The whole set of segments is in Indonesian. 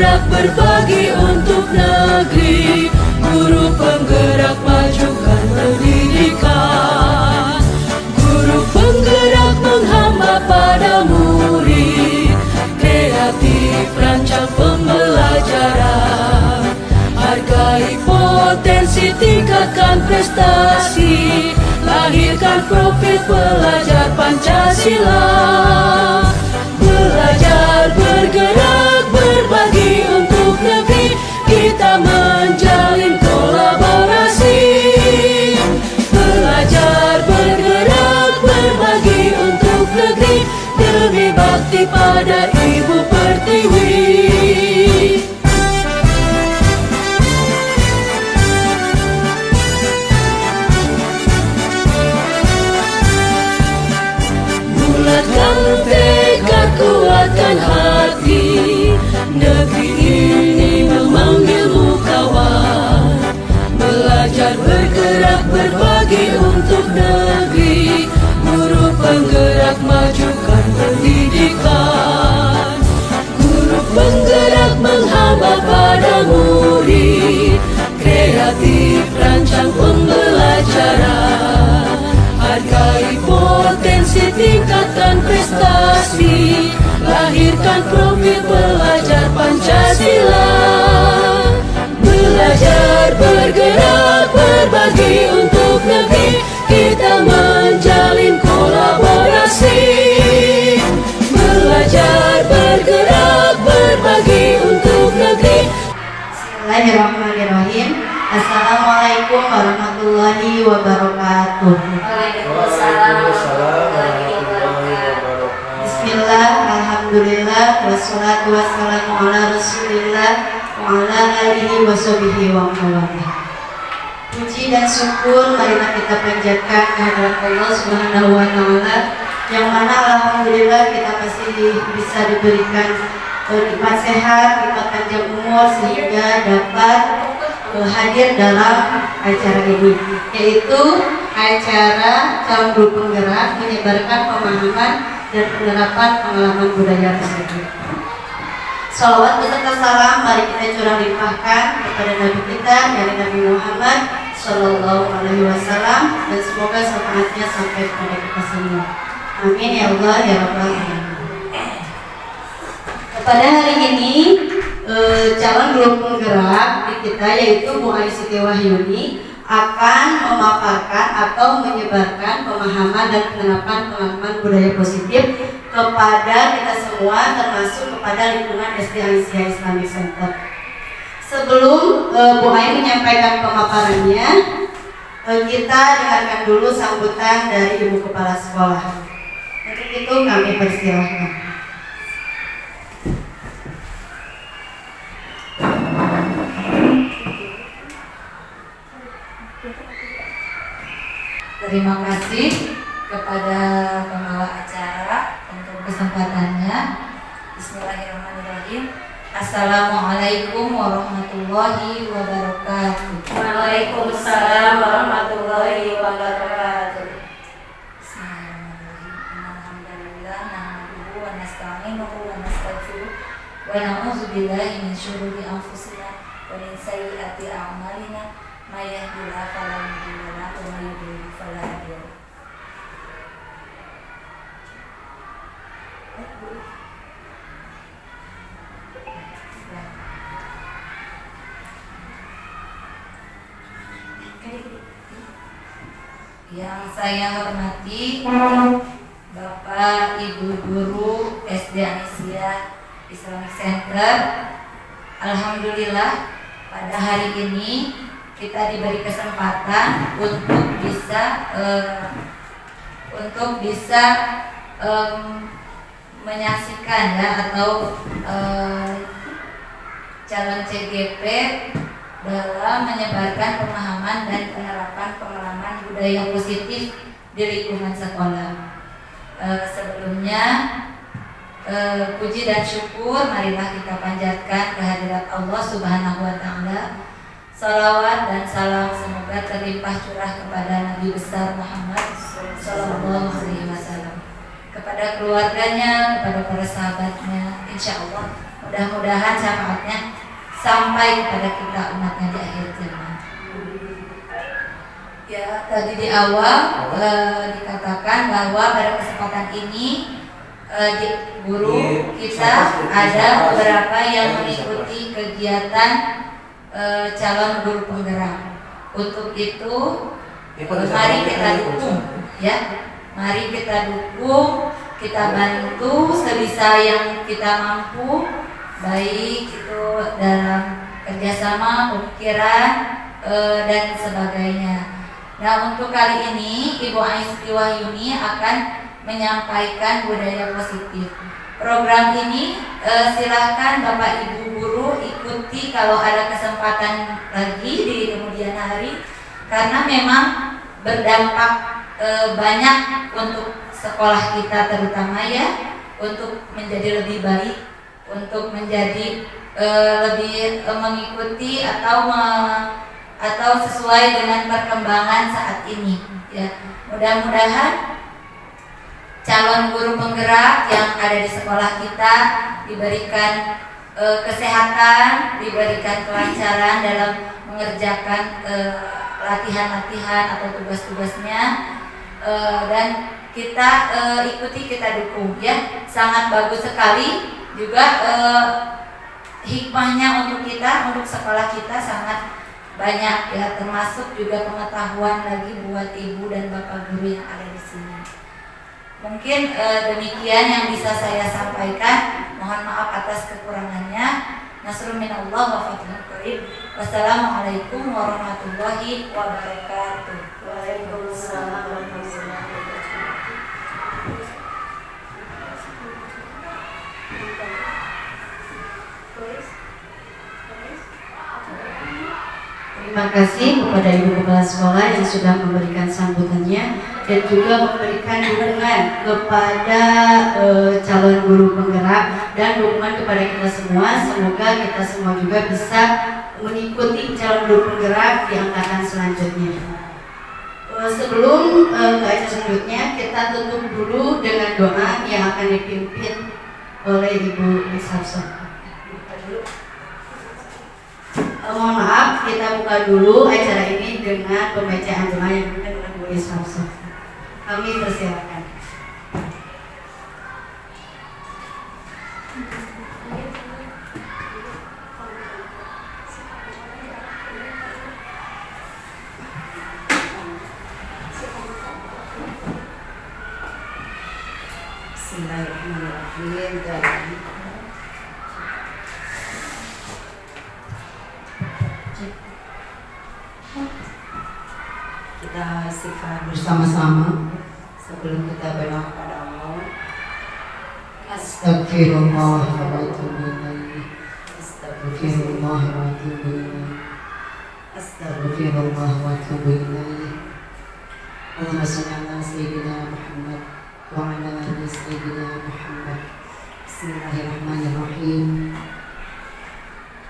bergerak berbagi untuk negeri, guru penggerak majukan pendidikan, guru penggerak menghamba pada murid, kreatif rancang pembelajaran, hargai potensi tingkatkan prestasi, lahirkan profil pelajar Pancasila. Belajar bergerak berbagi untuk negeri, kita menjalin kolaborasi. Belajar bergerak berbagi untuk negeri, demi bakti pada Ibu Pertiwi. Bulatkan tekad, kuatkan hati, negeri ini memanggilmu kawan. Belajar bergerak berbagi untuk negeri, guru penggerak majukan pendidikan, guru penggerak menghamba pada murid, kreatif rancang pembelajaran, hargai potensi tingkatkan prestasi, lahirkan profil pelajar Pancasila. Belajar bergerak berbagi untuk negeri, kita menjalin kolaborasi. Belajar bergerak berbagi untuk negeri. Bismillahirrahmanirrahim. Assalamualaikum warahmatullahi wabarakatuh. Waalaikumsalam warahmatullahi wabarakatuh. Bismillah, alhamdulillah, wassalatu wassalamu ala rasulillah wa ala alihi wa sahbihi wa mawalah. Puji dan syukur marilah kita panjatkan kehadirat Allah Subhanahu wa taala, yang mana alhamdulillah kita masih bisa diberikan nikmat sehat, nikmat panjang umur, sehingga dapat hadir dalam acara ini, yaitu acara calon guru penggerak menyebarkan pemahaman dan penerapan pengalaman budaya tersebut. Salawat beserta salam mari kita curah limpahkan kepada Nabi kita dari Nabi Muhammad Sallallahu Alaihi Wasallam, dan semoga syafaatnya sampai kepada kita semua. Amin ya Allah ya Rabbal Alamin. Pada hari ini calon guru penggerak di kita, yaitu Bu Ayu Siti Wahyuni, akan memaparkan atau menyebarkan pemahaman dan penerapan pengalaman budaya positif kepada kita semua, termasuk kepada lingkungan SD Aisyah Islamic Center. Sebelum Bu Ayu menyampaikan pemaparannya, kita dengarkan dulu sambutan dari Ibu Kepala Sekolah. Untuk itu kami persilahkan. Terima kasih kepada pembawa acara untuk kesempatannya. Bismillahirrahmanirrahim. Assalamualaikum warahmatullahi wabarakatuh. Waalaikumsalam warahmatullahi wabarakatuh. Alhamdulillah, nahmaduhu wa nasta'inuhu wa nastaghfiruh wa na'udzu billahi min syururi anfusina wa min sayyiati a'malina. May yahdihillahu fala mudilla lahu wa may yudlil fala hadiya lahu. Yang saya hormati Bapak Ibu Guru SD Aisyah Islamic Center, alhamdulillah pada hari ini kita diberi kesempatan untuk bisa menyaksikan ya, atau calon CGP dalam menyebarkan pemahaman dan penerapan pengalaman budaya positif di lingkungan sekolah. Sebelumnya puji dan syukur marilah kita panjatkan kehadirat Allah Subhanahu wa taala. Salawat dan salam semoga terlimpah curah kepada Nabi besar Muhammad Sallallahu Alaihi Wasallam, kepada keluarganya, kepada para sahabatnya, insya Allah Mudah-mudahan syafaatnya sampai kepada kita umatnya di akhir zaman. Ya, tadi di awal dikatakan bahwa pada kesempatan ini guru kita ada beberapa yang mengikuti kegiatan calon guru penggerak. Untuk itu mari kita dukung, ya. Mari kita dukung, kita bantu sebisa yang kita mampu, baik itu dalam kerjasama, pemikiran dan sebagainya. Nah, untuk kali ini Ibu Aisyah Wahyuni akan menyampaikan budaya positif. Program ini silakan Bapak Ibu guru ikuti kalau ada kesempatan lagi di kemudian hari, karena memang berdampak banyak untuk sekolah kita, terutama ya, untuk menjadi lebih baik, untuk menjadi lebih mengikuti atau sesuai dengan perkembangan saat ini, ya. Mudah-mudahan calon guru penggerak yang ada di sekolah kita diberikan kesehatan, diberikan kelancaran dalam mengerjakan latihan-latihan atau tugas-tugasnya, dan kita ikuti, kita dukung, ya. Sangat bagus sekali juga hikmahnya untuk kita, untuk sekolah kita sangat banyak, ya, termasuk juga pengetahuan lagi buat ibu dan bapak guru yang ada di sini. Mungkin demikian yang bisa saya sampaikan. Mohon maaf atas kekurangannya. Nasrul minallah wa fathul qarib. Wassalamualaikum warahmatullahi wabarakatuh. Waalaikumsalam warahmatullahi wabarakatuh. Terima kasih kepada Ibu Kepala Sekolah yang sudah memberikan sambutannya dan juga memberikan dukungan kepada calon guru penggerak dan dukungan kepada kita semua. Semoga kita semua juga bisa mengikuti calon guru penggerak di angkatan selanjutnya. Sebelum ke acara selanjutnya, kita tutup dulu dengan doa yang akan dipimpin oleh Ibu Miss Hafsah. Mohon maaf, kita buka dulu acara ini dengan pembacaan doa yang dipimpin oleh Bu Miss Hafsah. Kami persilakan. Bismillahirrahmanirrahim. Kita istighfar bersama-sama sebelum kita berdoa kepada Allah. Astagfirullah wa atubu ilaih. Astagfirullah wa atubu ilaih. Astagfirullah wa atubu ilaih. Allahumma shalli ala sayyidina Muhammad wa ala ali sayyidina Muhammad. Bismillahirrahmanirrahim.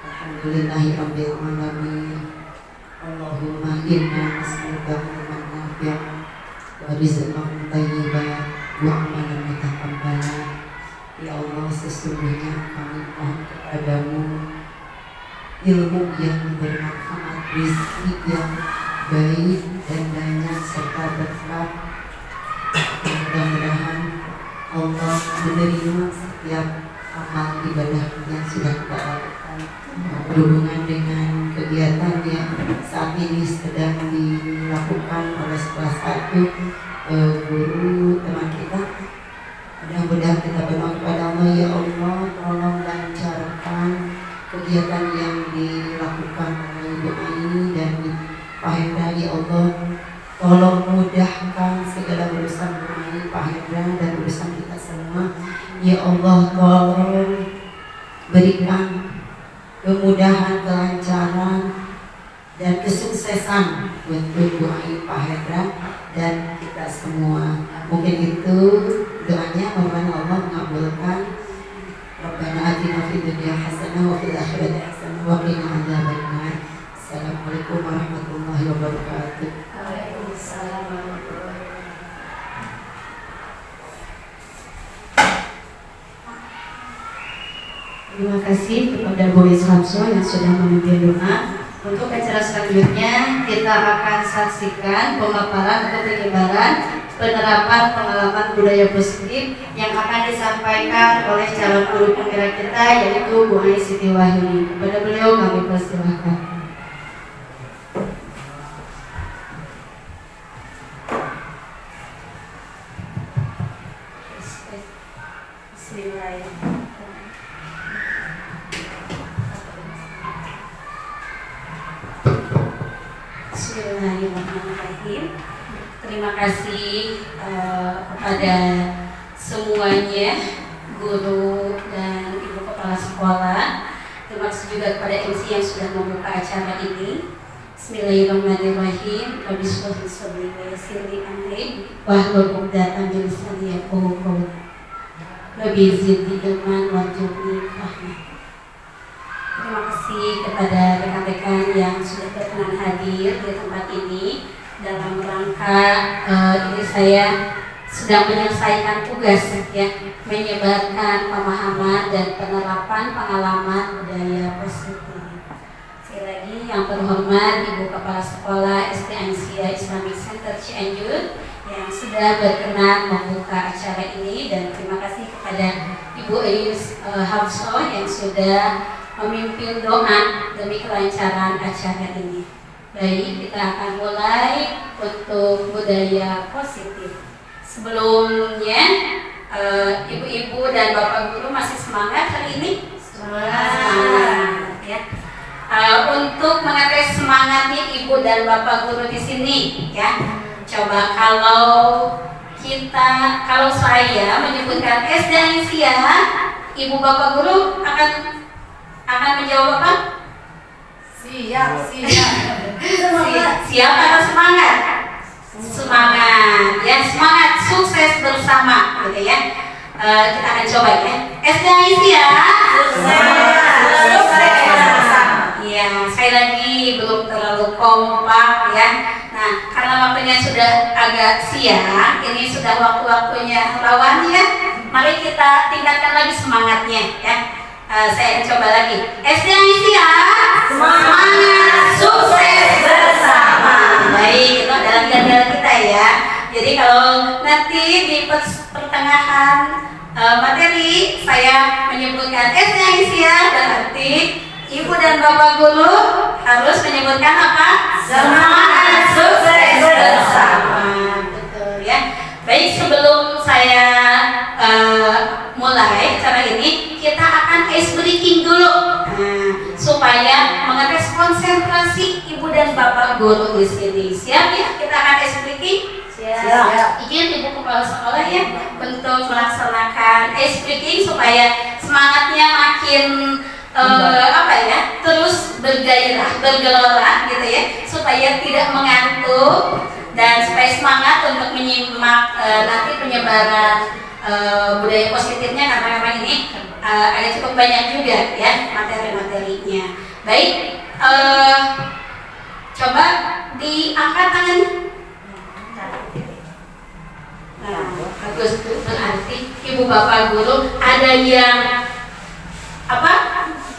Alhamdulillahirabbil alamin. Allahumma inna nas'aluka ilman nafi'an wa rizqan thayyiban wa amalan mutaqabbalan. Ya Allah, sesungguhnya kami mohon kepadamu ilmu yang bermanfaat, rezeki yang baik dan banyak serta berkah. Mudah-mudahan Allah menerima setiap amal ibadah yang sudah kita lakukan berhubungan dengan kegiatan yang saat ini sedang dilakukan oleh salah satu guru teman kita. Mudah-mudahan kita berdoa kepada Allah, ya Allah, tolong lancarkan kegiatan yang dilakukan oleh Ibu Aini dan Pak Hendra, ya Allah. Tolong mudahkan segala urusan Ibu Aini, Pak Hendra, dan urusan kita semua. Ya Allah, tolong berikan kemudahan, kelancaran, dan kesuksesan untuk Ibu Aini, Pak Hendra, dan kita semua. Mungkin itu doanya, mohon Allah mengabulkan. Rabbana atina fid dunya hasanah wa fil akhirati hasanah wa qina adzabannar. Assalamualaikum warahmatullahi wabarakatuh. Waalaikumsalam warahmatullahi wabarakatuh. Terima kasih kepada Boy Samso yang sudah memimpin doa. Untuk acara selanjutnya kita akan saksikan pemaparan atau penyebaran penerapan pengalaman budaya positif yang akan disampaikan oleh calon guru penggerak kita yaitu Bu Ais Siti Wahyuni. Kepada beliau kami persilahkan. Bismillahirrahmanirrahim. Terima kasih kepada semuanya, guru dan ibu kepala sekolah. Terima kasih juga kepada MC yang sudah membuka acara ini. Bismillahirrahmanirrahim. Rabbi shrah li sadri wa yassir li amri wahlul 'uqdatam min lisani yafqahu qawli. Rabbi zidni ilman warzuqni fahma. Terima kasih kepada rekan-rekan yang sudah berkenan hadir di tempat ini. Dalam rangka ini saya sedang menyelesaikan tugas ya, menyebarkan pemahaman dan penerapan pengalaman budaya positif. Sekali lagi yang terhormat Ibu Kepala Sekolah SD Aisyah Islamic Center Cianjur yang sudah berkenan membuka acara ini, dan terima kasih kepada Ibu Ais Hafsah yang sudah memimpin doa demi kelancaran acara ini. Baik, kita akan mulai untuk budaya positif. Sebelumnya, ibu-ibu dan bapak guru masih semangat hari ini? Semangat ya. Untuk mengetes semangatnya ibu dan bapak guru di sini ya. Coba kalau saya menyebutkan SD Aisyah, ibu bapak guru akan menjawab apa? Siap. Siap atau semangat? Semangat ya, semangat sukses bersama gitu ya. Kita akan coba ya. SD Aisyah sukses bersama. Ya, sekali lagi belum terlalu kompak ya. Nah, karena waktunya sudah agak siang, ini sudah waktu-waktunya lawan ya. Mari kita tingkatkan lagi semangatnya ya. Saya akan coba lagi. SD Aisyah semangat sukses bersama. Baik, itu adalah ganda kita ya. Jadi kalau nanti di pertengahan materi saya menyebutkan SD Aisyah, berarti ibu dan bapak guru harus menyebutkan apa? Semangat sukses bersama. Betul ya. Baik, sebelum saya mulai acara ini, kita akan ice breaking dulu, supaya mengetes konsentrasi ibu dan bapak guru di sini. Siap ya? Kita akan ice breaking. Siap. Izin ibu kepala sekolah ya untuk melaksanakan ice breaking supaya semangatnya makin terus bergairah, bergelora gitu ya, supaya tidak mengantuk dan supaya semangat untuk menyimak nanti penyebaran budaya positifnya, karena memang ini ada cukup banyak juga ya materi-materinya. Baik, coba diangkat tangannya. Nah, bagus. Berarti ibu bapak guru ada yang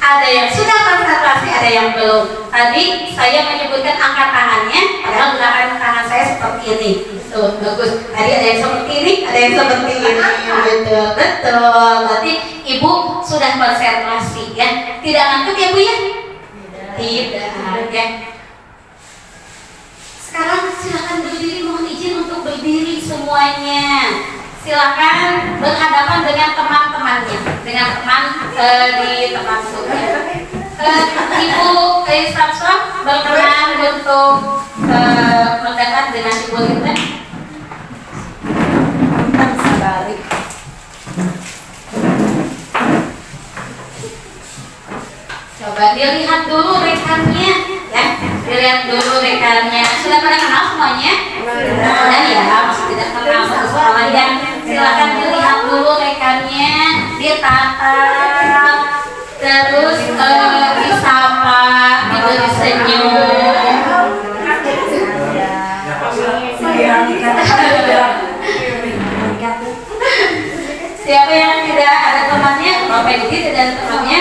ada yang sudah konsentrasi, ada yang belum. Tadi saya menyebutkan angkat tangannya, padahal gerakan tangan saya seperti ini. Tuh, bagus. Tadi ada yang seperti ini, ada yang seperti ini. Betul. Berarti ibu sudah konsentrasi ya. Tidak ngantuk ya bu ya? Tidak ya. Sekarang silakan berdiri, mohon izin untuk berdiri semuanya. Silakan berhadapan dengan teman-temannya, dengan teman di tempat duduknya. Ibu Hafsah berkenan untuk mendekat dengan ibu kita. Coba dilihat dulu rekannya, ya. Dilihat dulu rekannya. Sudah pada kenal semuanya? Sudah ya, masih tidak kenal satu sama lain. Silakan dilihat dulu rekannya, ditatap, terus disapa, diberi senyum. Siapa yang tidak ada temannya? Bapak Didi tidak ada temannya?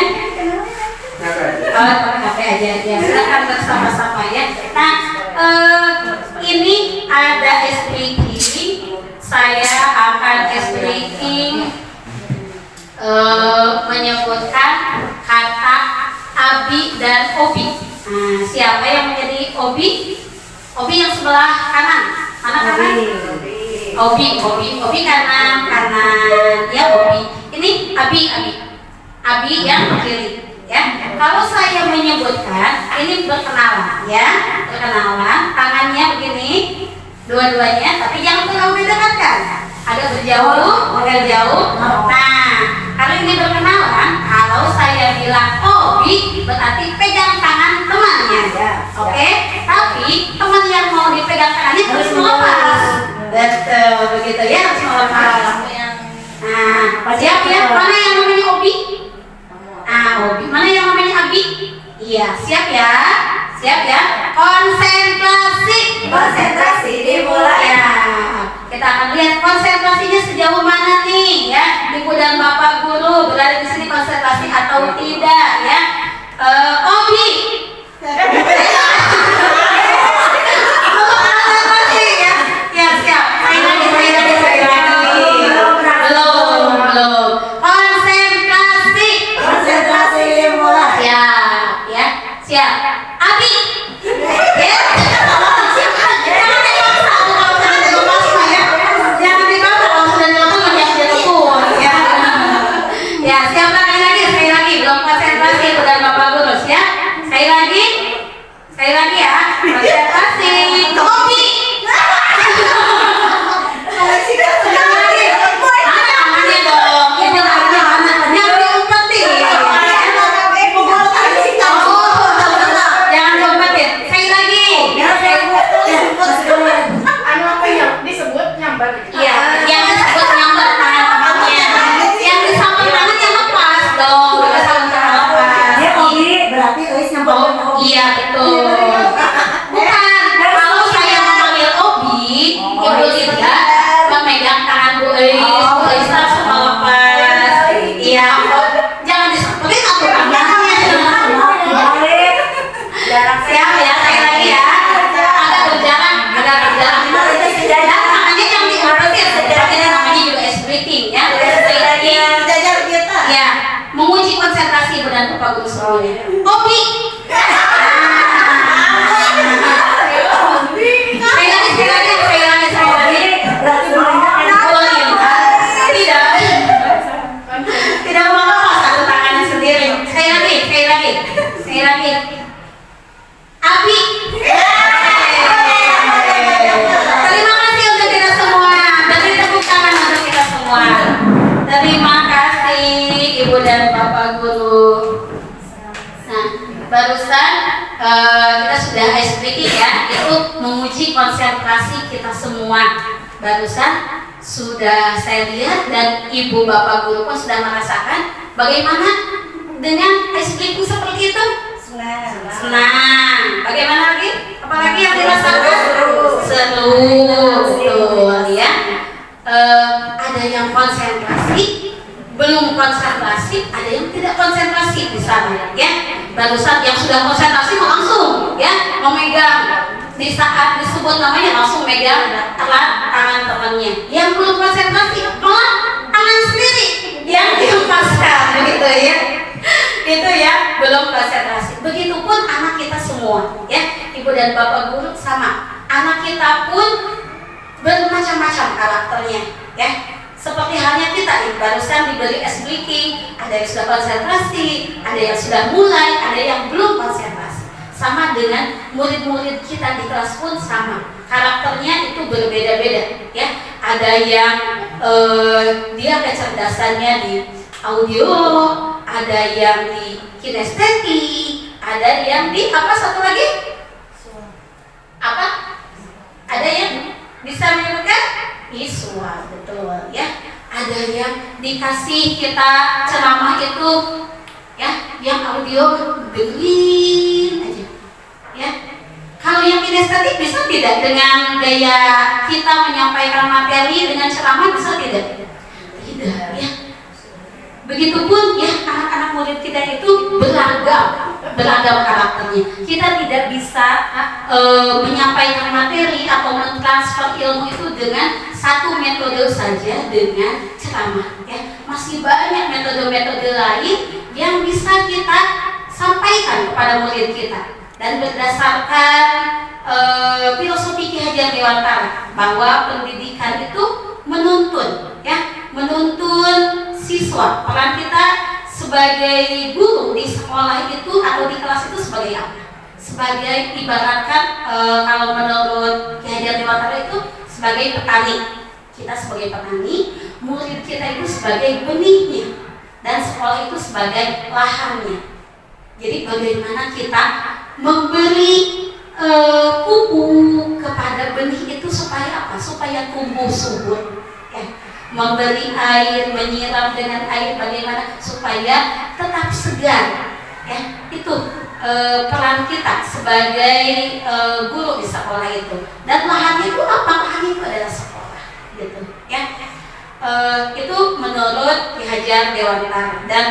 ice breaking menyebutkan kata abi dan obi. Nah, siapa yang menjadi obi? Obi yang sebelah kanan. Mana kanan? Obi kanan. Ya, obi. Ini abi yang kiri. Ya, kalau saya menyebutkan ini berkenalan, ya, berkenalan, tangannya begini, dua-duanya, tapi jangan terlalu mendekatkan, ada berjauh. Nah, kalau ini berkenalan, kalau saya bilang obi, berarti pegang tangan temannya, oke? Tapi teman yang mau dipegang tangannya harus melepas, betul, begitu ya, harus melepas. Nah, siap ya? Mana yang namanya obi? Obi. Mana yang namanya abi? Iya, siap ya? Konsentrasi dimulai ya. Kita akan lihat konsentrasinya sejauh mana nih ya. Ibu dan Bapak guru berada di sini konsentrasi atau tidak ya? Obi. Ya, siap. Saya lagi. Belum. Konsentrasi dimulai. Siap. Abi. Ya. Jangan dipaksa kalau sudah dilakukan jangan dilakukan ya. Ya, siap sekali lagi. Belum konsentrasi udah Bapak guru siap. Sekali lagi ya. Konsentrasi. Kopi. Iya betul. Bukan. Kalau saya memanggil Obi, Ibu Linda memegang tangan Bu Eis langsung melepas. Iya. Jangan disebutin atau tangannya. Siap ya, saya lagi ya. Agak berjalan. Dan tangannya yang diapasin. Ini namanya juga ice breaking ya. Saya lagi. Ya, menguji konsentrasi dan Bapak Guru semuanya. Obi. Tidak mau lepas satu tangannya sendiri. Sekali lagi. Abi. Terima kasih untuk kita semua. Beri tepuk tangan untuk kita semua. Terima kasih Ibu dan Bapak Guru. Nah, barusan kita sudah ice breaking ya. Itu menguji konsentrasi kita semua. Barusan sudah saya lihat dan Ibu Bapak Guru pun sudah merasakan bagaimana dengan ice breaking seperti itu. Senang. Bagaimana lagi? Apalagi yang dirasakan? Seru. Betul ya. Ada yang konsentrasi, belum konsentrasi, ada yang tidak konsentrasi di sana ya. Barusan yang sudah konsentrasi langsung ya memegang, di saat disebut namanya langsung megang tangan temannya. Yang belum konsentrasi malah tangan sendiri yang dilepaskan begitu ya. Itu ya, belum konsentrasi. Begitupun anak kita semua ya. Ibu dan Bapak Guru sama. Anak kita pun bermacam-macam karakternya ya. Seperti halnya kita nih, barusan diberi ice breaking, ada yang sudah konsentrasi, ada yang sudah mulai, ada yang belum konsentrasi. Sama dengan murid-murid kita di kelas pun sama. Karakternya itu berbeda-beda ya. Ada yang dia kecerdasannya di audio, ada yang di kinestetik, ada yang di apa satu lagi? Apa? Ada yang bisa menyebutkan visual, betul ya. Ada yang dikasih kita ceramah itu ya, yang audio dengerin aja ya. Kalau yang kinestetik bisa tidak dengan gaya kita menyampaikan materi dengan ceramah, bisa tidak? Tidak ya. Begitupun ya, anak-anak murid kita itu beragam beragam karakternya. Kita tidak bisa menyampaikan materi atau mentransfer ilmu itu dengan satu metode saja, dengan ceramah. Ya, masih banyak metode-metode lain yang bisa kita sampaikan kepada murid kita. Dan berdasarkan filosofi Ki Hajar Dewantara bahwa pendidikan itu menuntun, ya, menuntun siswa. Peran kita sebagai guru di sekolah itu atau di kelas itu sebagai apa? Sebagai ibaratkan kalau menurut Ki Hajar Dewantara itu sebagai petani. Kita sebagai petani, murid kita itu sebagai benihnya, dan sekolah itu sebagai lahannya. Jadi bagaimana kita memberi pupuk kepada benih itu supaya apa? Supaya tumbuh subur. Ya. Memberi air, menyiram dengan air bagaimana supaya tetap segar. Ya, itu peran kita sebagai guru di sekolah itu. Dan lahannya itu apa? Lahannya itu adalah sekolah, gitu. Ya. Itu menurut Ki Hajar Dewantara. Dan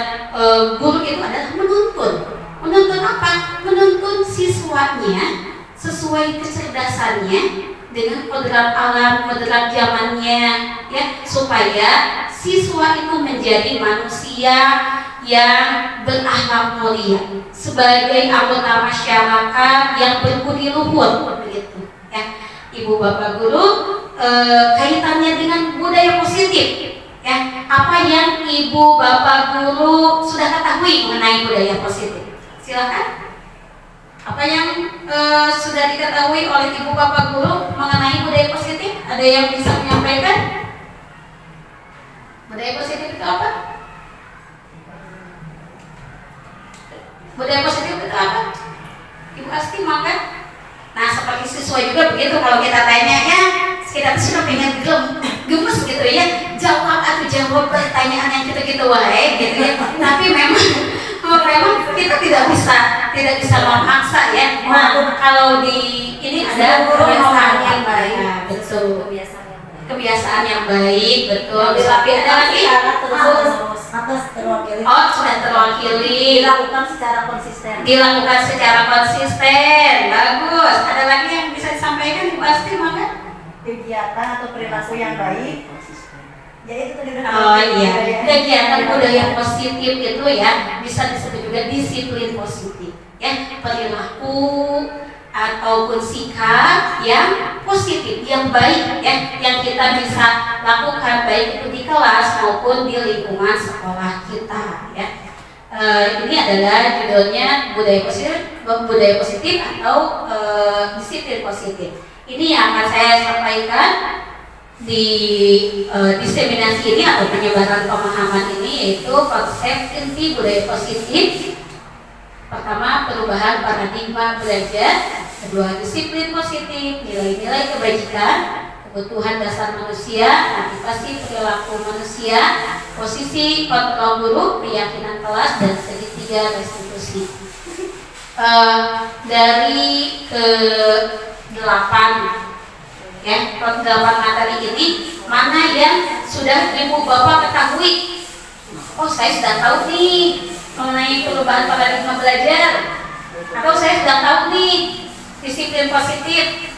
guru itu adalah menuntun. Menuntun apa? Menuntun siswanya sesuai kecerdasannya dengan kodrat alam, kodrat zamannya, ya, supaya siswa itu menjadi manusia yang berakhlak mulia, sebagai anggota masyarakat yang berbudi luhur, begitu. Ya, Ibu Bapak Guru, kaitannya dengan budaya positif. Ya, apa yang Ibu Bapak Guru sudah ketahui mengenai budaya positif? Silakan. Apa yang sudah diketahui oleh Ibu Bapak Guru mengenai budaya positif? Ada yang bisa menyampaikan? Budaya positif itu apa? Budaya positif itu apa? Ibu Asti makan? Nah, seperti siswa juga begitu, kalau kita tanya ya, kita tuh sudah pengen gemes gitu ya, jawab pertanyaan yang gitu-gitu wae gitu ya. Tapi memang kita tidak bisa memaksa ya. Nah, kalau di ini ada kebiasaan yang baik, betul. Kebiasaan yang baik, betul. Tapi ada lagi atas terwakili. Oh, sudah terwakili. Dilakukan secara konsisten. Bagus. Ada lagi yang bisa disampaikan? Pasti maka Kegiatan atau perilaku yang baik. Ya itu tadi udah. Oh iya, kegiatan budaya positif itu ya bisa disebut juga disiplin positif. Ya, perilaku ataupun sikap yang positif, yang baik, ya, yang kita bisa lakukan baik itu di kelas maupun di lingkungan sekolah kita. Ya, ini adalah judulnya budaya positif atau disiplin positif. Ini yang akan saya sampaikan di diseminasi ini atau penyebaran pemahaman ini, yaitu konsep inti budaya positif. Pertama, perubahan paradigma belajar. Kedua, disiplin positif, nilai-nilai kebajikan, kebutuhan dasar manusia, motivasi perilaku manusia, posisi kontrol guru, keyakinan kelas, dan segitiga restitusi. Dari ke-8 ya, ke-8 materi ini, mana yang sudah Ibu Bapak ketahui? Oh, saya sudah tahu nih mengenai perubahan paradigma belajar, atau saya sudah tahu nih disiplin positif.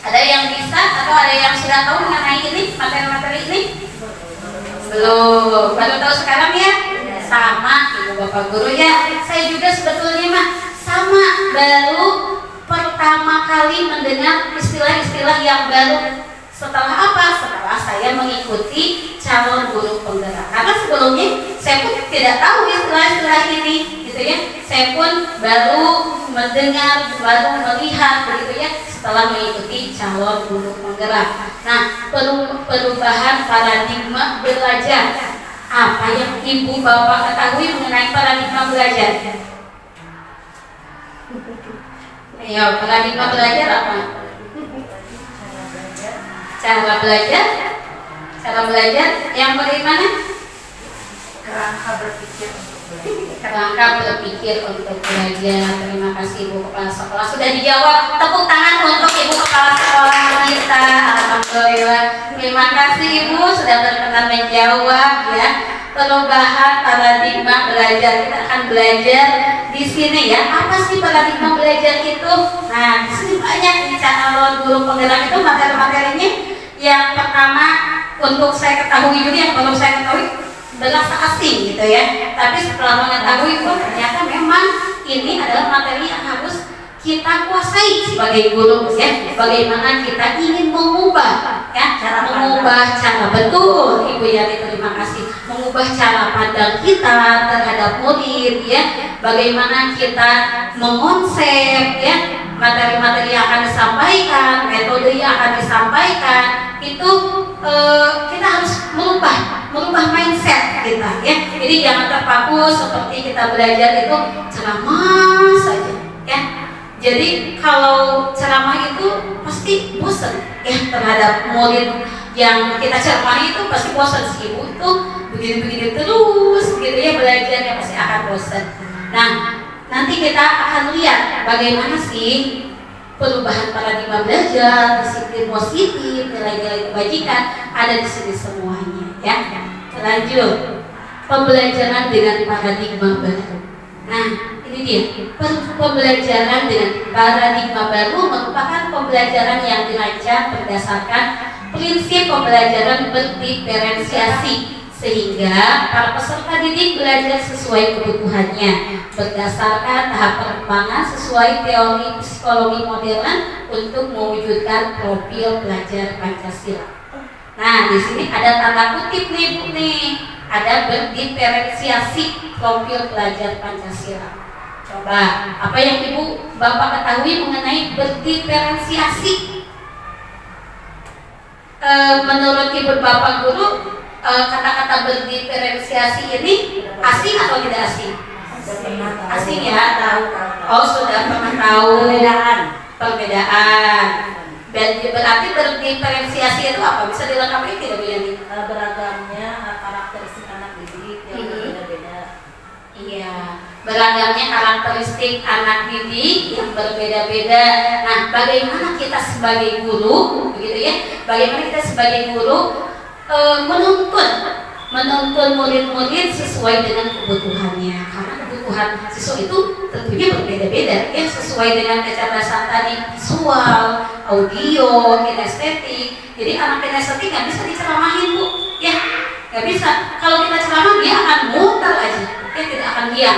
Ada yang bisa atau ada yang sudah tahu mengenai ini, materi-materi ini? Belum, baru tahu sekarang ya? Sama Ibu Bapak Guru ya. Saya juga sebetulnya mah sama, baru pertama kali mendengar istilah-istilah yang baru. Setelah apa? Setelah saya mengikuti calon guru penggerak. Karena sebelumnya saya pun tidak tahu istilah-istilah ini, gitu ya. Saya pun baru mendengar, baru melihat, begitu ya, setelah mengikuti calon guru penggerak. Nah, perubahan paradigma belajar. Apa yang Ibu Bapak ketahui mengenai paradigma belajar? Ya, paradigma belajar apa? Cara belajar yang bagaimana? Kerangka berpikir untuk belajar. Terima kasih Ibu Kepala Sekolah, sudah dijawab. Tepuk tangan untuk Ibu Kepala Sekolah kita. Alhamdulillah. Terima kasih Ibu sudah berkenan menjawab ya. perubahan paradigma belajar. Kita akan belajar di sini ya. Apa sih paradigma belajar itu? Nah, di sini banyak di calon guru penggerak itu materi-materinya. Yang pertama untuk saya ketahui juga, yang belum saya ketahui berasa asing gitu ya. Tapi setelah mengetahui itu ternyata memang ini adalah materi yang harus kita kuasai sebagai guru ya. Bagaimana kita ingin mengubah ya, mengubah cara, betul Ibu Yani, terima kasih, mengubah cara pandang kita terhadap murid ya. Bagaimana kita mengonsep ya materi-materi yang akan disampaikan, metode yang akan disampaikan itu kita harus merubah mindset kita ya. Jadi jangan terpaku seperti kita belajar itu ceramah saja ya. Jadi kalau ceramah itu pasti bosan ya terhadap murid yang kita ceramahi, itu pasti bosan. Si ibu itu begini-begini terus gitu ya, belajarnya pasti akan bosan. Nah, nanti kita akan lihat bagaimana sih perubahan paradigma belajar, disiplin positif, nilai-nilai kebajikan ada di sini semuanya ya. Lanjut, pembelajaran dengan paradigma baru. Nah, ini dia, pembelajaran dengan paradigma baru merupakan pembelajaran yang dirancang berdasarkan prinsip pembelajaran berdiferensiasi, sehingga para peserta didik belajar sesuai kebutuhannya berdasarkan tahap perkembangan sesuai teori psikologi modern untuk mewujudkan profil pelajar Pancasila. Nah, di sini ada tanda kutip nih Bu nih, ada berdiferensiasi profil pelajar Pancasila. Coba, apa yang Ibu Bapak ketahui mengenai berdiferensiasi? Menurut Ibu Bapak guru, kata-kata berdiferensiasi ini asing atau tidak asing? Asing ya? Oh, sudah pernah tahu perbedaan. Berarti berdiferensiasi itu apa? Bisa dilengkapi tidak Bu Yani? Beragamnya karakteristik anak didik yang berbeda-beda. Iya, beragamnya karakteristik anak didik yang berbeda-beda. Nah, bagaimana kita sebagai guru, begitu ya? Bagaimana kita sebagai guru menuntun murid-murid sesuai dengan kebutuhannya, karena kebutuhan siswa itu tentunya berbeda-beda ya, sesuai dengan kecerdasan tadi, visual, audio, kinestetik. Jadi anak kinestetik nggak bisa diceramahin Bu ya, nggak bisa. Kalau kita ceramah dia akan muter aja ya, tidak akan diam.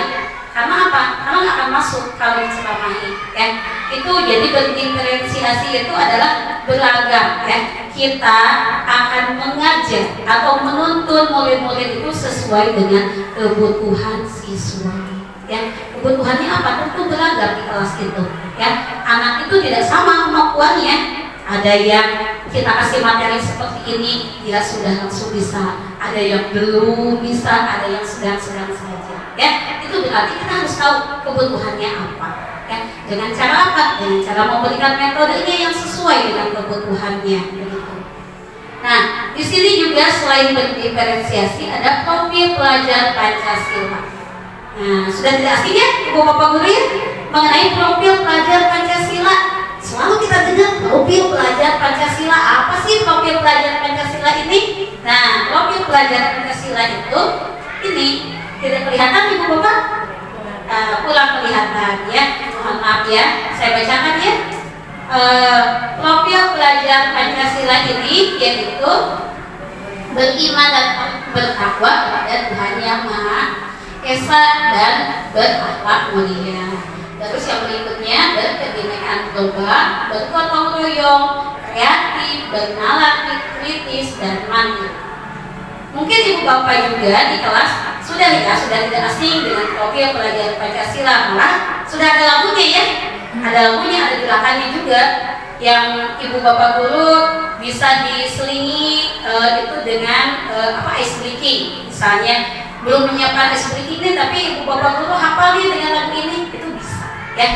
Karena apa? Karena nggak akan masuk kalau diceramahi ya. Itu jadi berdiferensiasi itu adalah beragam ya. Kita akan mengajar atau menuntun murid-murid itu sesuai dengan kebutuhan siswa ya. Kebutuhannya apa? Tentu beragam di kelas itu ya. Anak itu tidak sama kemampuannya. Ada yang kita kasih materi seperti ini dia sudah langsung bisa, ada yang belum bisa, ada yang sedang-sedang saja ya. Itu berarti kita harus tahu kebutuhannya apa ya. Dengan cara apa? Dengan cara memberikan metodenya yang sesuai dengan kebutuhannya begitu. Nah, di sini juga selain berdiferensiasi ada profil pelajar Pancasila. Nah, sudah tidak asing ya Ibu Bapak guru ya mengenai profil pelajar Pancasila. Selalu kita dengar profil pelajar Pancasila. Apa sih profil pelajar Pancasila ini? Nah, profil pelajar Pancasila itu ini tidak kelihatan Ibu Bapak? Kurang kelihatan ya. Mohon maaf ya, saya bacakan ya. Profil pelajar Pancasila ini yaitu beriman dan bertakwa kepada Tuhan Yang Maha Esa dan berakhlak mulia. Terus yang berikutnya berkebinekaan global, bergotong royong, kreatif, bernalar kritis dan mandiri. Mungkin Ibu Bapak juga di kelas sudah tidak asing dengan profil pelajar Pancasila, malah sudah ada lagunya ya. Ada lagunya, ada gerakannya juga yang Ibu Bapak guru bisa diselingi itu dengan ice breaking. Misalnya belum menyiapkan ice breaking ini, tapi Ibu Bapak guru hafal nih dengan lagu ini, itu bisa ya.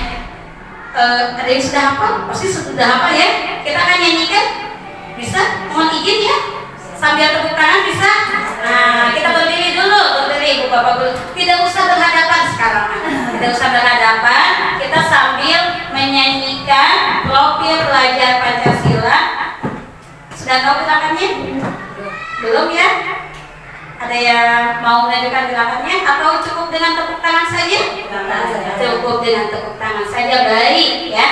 Ada yang sudah hafal? Pasti sudah hafal ya. Kita akan nyanyikan, bisa? Mohon izin ya, sambil tepuk tangan bisa. Nah, kita berdiri dulu, Ibu Bapak guru. Tidak usah berhadapan sekarang, tidak usah berhadapan. Kita sambil menyanyikan profil pelajar Pancasila. Sudah tahu gerakannya? Belum ya? Ada Ada yang mau menunjukkan gerakannya atau cukup dengan tepuk tangan saja? Cukup dengan tepuk tangan saja, baik ya.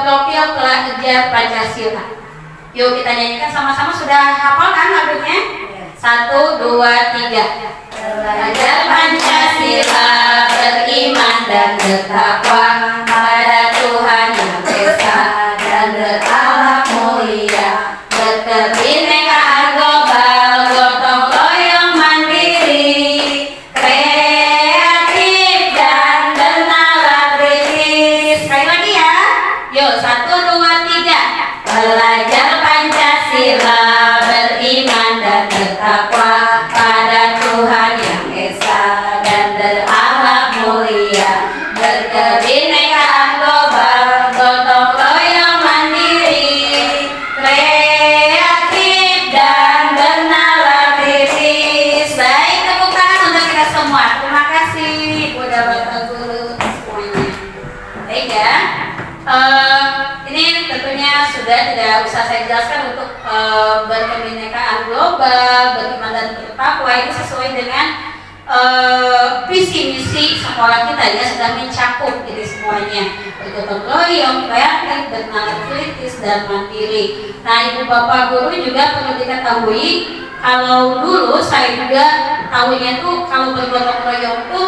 Profil pelajar Pancasila. Yuk kita nyanyikan sama-sama, sudah hafal kan lagunya? 1, 2, 3. Pelajar Pancasila beriman dan bertakwa pada Tuhan Yang Esa dan berakhlak mulia, berkebinekaan global, gotong royong mandiri, kreatif dan bernalar kritis. Sekali lagi ya, yuk 1, 2, 3. Pelajar Pancasila beriman dan bertakwa pada Tuhan Yang Esa dan berakhlak mulia, berkebinekaan global, gotong royong mandiri, kreatif dan bernalar kritis. Baik, tepuk tangan untuk kita semua. Terima kasih udah Bapak Guru semuanya. Baik ya. Ini tentunya sudah tidak usah saya jelaskan untuk berkebinekaan global, beriman dan bertakwa itu sesuai dengan visi misi sekolah kita ya, sudah mencakup ini semuanya, bergotong royong, kreatif, bernalar kritis dan mandiri. Nah, Ibu Bapak Guru juga perlu diketahui kalau dulu saya juga tahunya tuh kalau bergotong royong tuh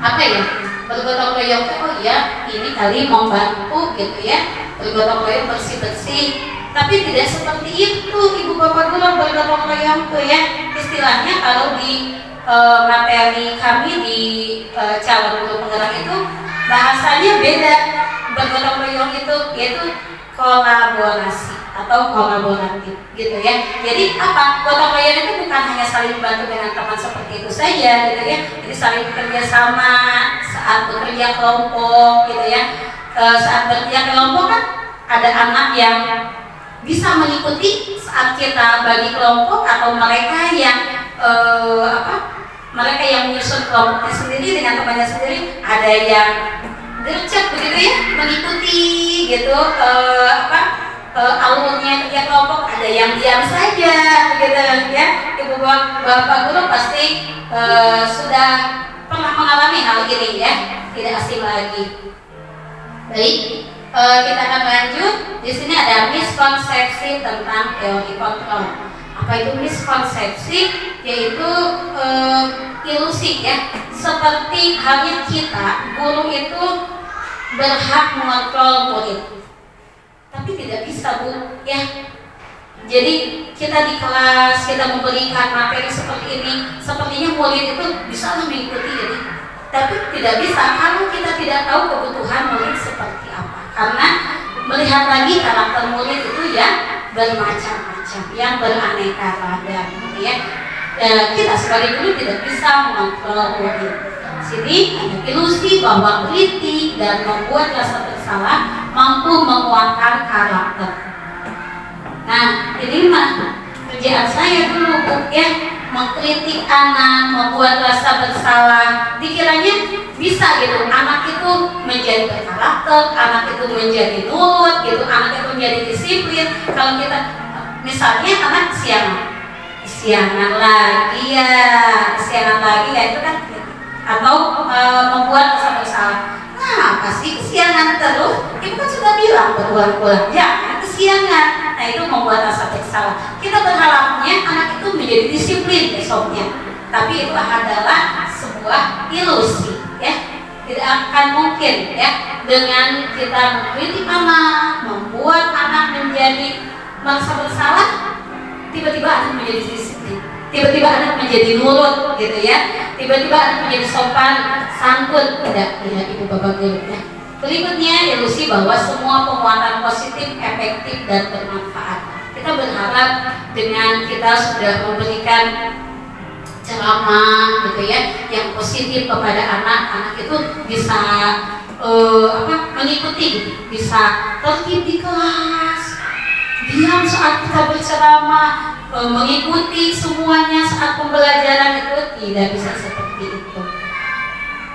apa ya? Bergotong royong tuh oh iya ini kali membantu gitu ya, bergotong royong bersih-bersih. Tapi tidak seperti itu Ibu Bapak Guru bergotong royong tuh ya. Istilahnya kalau di materi kami di calon guru penggerak itu bahasanya beda. Bergotong royong itu yaitu kolaborasi atau kolaboratif gitu ya. Jadi apa? Gotong royong itu bukan hanya saling bantu dengan teman seperti itu saja gitu ya. Jadi saling bekerja sama saat bekerja kelompok gitu ya. Saat bekerja kelompok kan ada anak yang bisa mengikuti saat kita bagi kelompok atau mereka yang mereka yang menyusun kelompoknya sendiri dengan temannya sendiri, ada yang gercep begitu ya mengikuti gitu alurnya kerja kelompok, ada yang diam saja gitu ya. Ibu Bapak Guru pasti sudah pernah mengalami hal ini ya, tidak asing lagi. Baik, kita akan lanjut. Di sini ada miskonsepsi tentang teori kontrol. Apa itu miskonsepsi? Yaitu ilusi ya. Seperti halnya kita, guru itu berhak mengontrol murid. Tapi tidak bisa Bu ya. Jadi kita di kelas kita memberikan materi seperti ini, sepertinya murid itu bisa mengikuti ini. Tapi tidak bisa kalau kita tidak tahu kebutuhan murid seperti apa. Karena melihat lagi karakter murid itu yang bermacam-macam, yang beraneka ragam, gitu ya. Kita sebagai guru tidak bisa mengontrol murid. Sini ada ilusi bahwa kritik dan membuat rasa bersalah mampu menguatkan karakter. Nah, ini mah kerjaan saya dulu Bu ya, mengkritik anak, membuat rasa bersalah. Dikiranya bisa gitu, anak itu menjadi berkarakter, anak itu menjadi nurut gitu, anak itu menjadi disiplin. Kalau kita misalnya anak kesiangan lagi ya itu kan, atau membuat rasa bersalah. Nah, pasti kesiangan terus. Ibu kan sudah bilang berulang-ulang, jangan kesiangan. Nah, itu membuat rasa bersalah. Kita berharapnya anak itu menjadi disiplin besoknya. Tapi itu adalah sebuah ilusi, ya. Tidak akan mungkin, ya, dengan kita mengkritik anak, membuat anak menjadi merasa bersalah, tiba-tiba anak menjadi disiplin. Tiba-tiba anak menjadi nurut, gitu ya. Tiba-tiba anak menjadi sopan, santun. Tidak, Ibu Bapak Guru ya. Berikutnya ilusi bahwa semua penguatan positif, efektif dan bermanfaat. Kita berharap dengan kita sudah memberikan ceramah, gitu ya, yang positif kepada anak itu bisa mengikuti, gitu. Bisa tertib di kelas, diam saat kita berceramah, mengikuti semuanya saat pembelajaran itu tidak bisa seperti itu.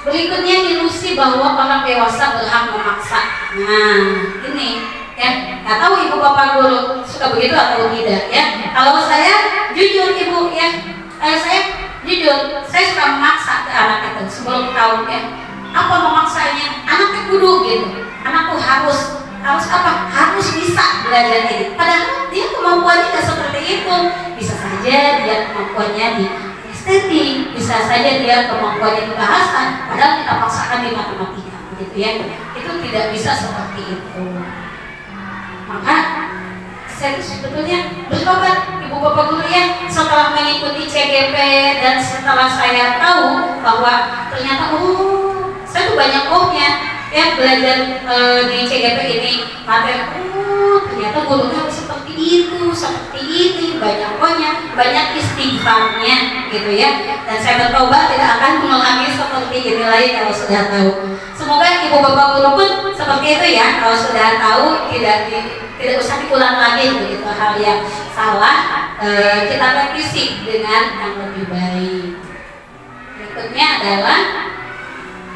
Berikutnya ilusi bahwa orang dewasa berhak memaksa. Nah, ini ya, nggak tahu Ibu Bapak Guru suka begitu atau tidak ya. Kalau saya jujur Ibu ya, Saya jujur, saya suka memaksa ke anak itu sebelum tahu ya apa memaksanya. Anaknya kudu gitu, anakku harus apa? Harus bisa belajar ini. Padahal dia kemampuannya tidak seperti itu. Bisa saja dia kemampuannya di estetik, bisa saja dia kemampuannya di bahasa, padahal kita paksakan di matematika, begitu ya. Itu tidak bisa seperti itu. Maka saya sebetulnya bertobat, ibu bapak guru ya, setelah mengikuti CGP dan setelah saya tahu bahwa ternyata saya tuh banyak ohnya ya belajar di CGP ini materi. Ternyata gurunya harus seperti itu, seperti ini, banyak ohnya, banyak istighfarnya gitu ya. Dan saya bertobat tidak akan mengulangi seperti ini lagi kalau sudah tahu. Semoga ibu bapak guru pun seperti itu ya, kalau sudah tahu tidak usah diulang lagi begitu hal yang salah, kita revisi dengan yang lebih baik. Berikutnya adalah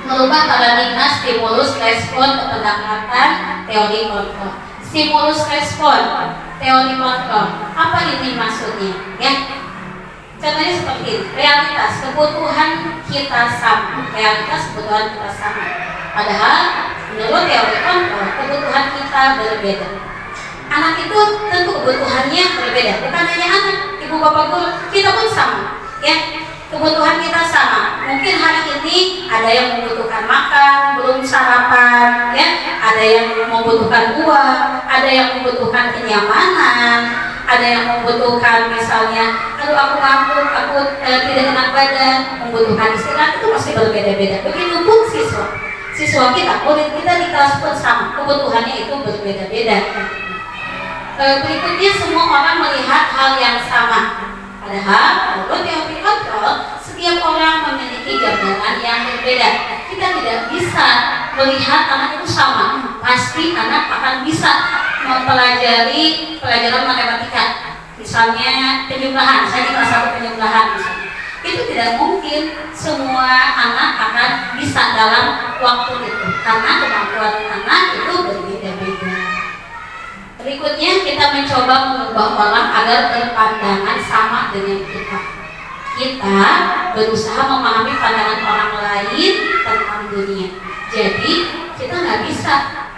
merubah paradigma stimulus respon pendekatan teori kontrol. Stimulus respon teori kontrol, apa ini maksudnya ya? Contohnya seperti ini, realitas kebutuhan kita sama, padahal menurut teori kontrol kebutuhan kita berbeda. Anak itu tentu kebutuhannya berbeda, bukan hanya anak, ibu bapak guru, kita pun sama ya, kebutuhan kita sama. Mungkin hari ini ada yang membutuhkan makan, belum sarapan ya, ada yang membutuhkan buah, ada yang membutuhkan kenyamanan, ada yang membutuhkan misalnya aduh aku ngantuk, aku tidak enak badan, membutuhkan istirahat. Itu pasti berbeda-beda. Begitupun siswa kita, murid kita di kelas pun sama, kebutuhannya itu berbeda-beda. Berikutnya, semua orang melihat hal yang sama, padahal menurut teori kontrol setiap orang memiliki gambaran yang berbeda. Kita tidak bisa melihat anak itu sama. Pasti anak akan bisa mempelajari pelajaran matematika, misalnya penjumlahan, saya di kelas 1 penjumlahan misalnya. Itu tidak mungkin semua anak akan bisa dalam waktu itu, karena kemampuan anak itu berbeda-beda. Berikutnya, kita mencoba mengubah orang agar berpandangan sama dengan kita. Kita berusaha memahami pandangan orang lain tentang dunia. Jadi kita nggak bisa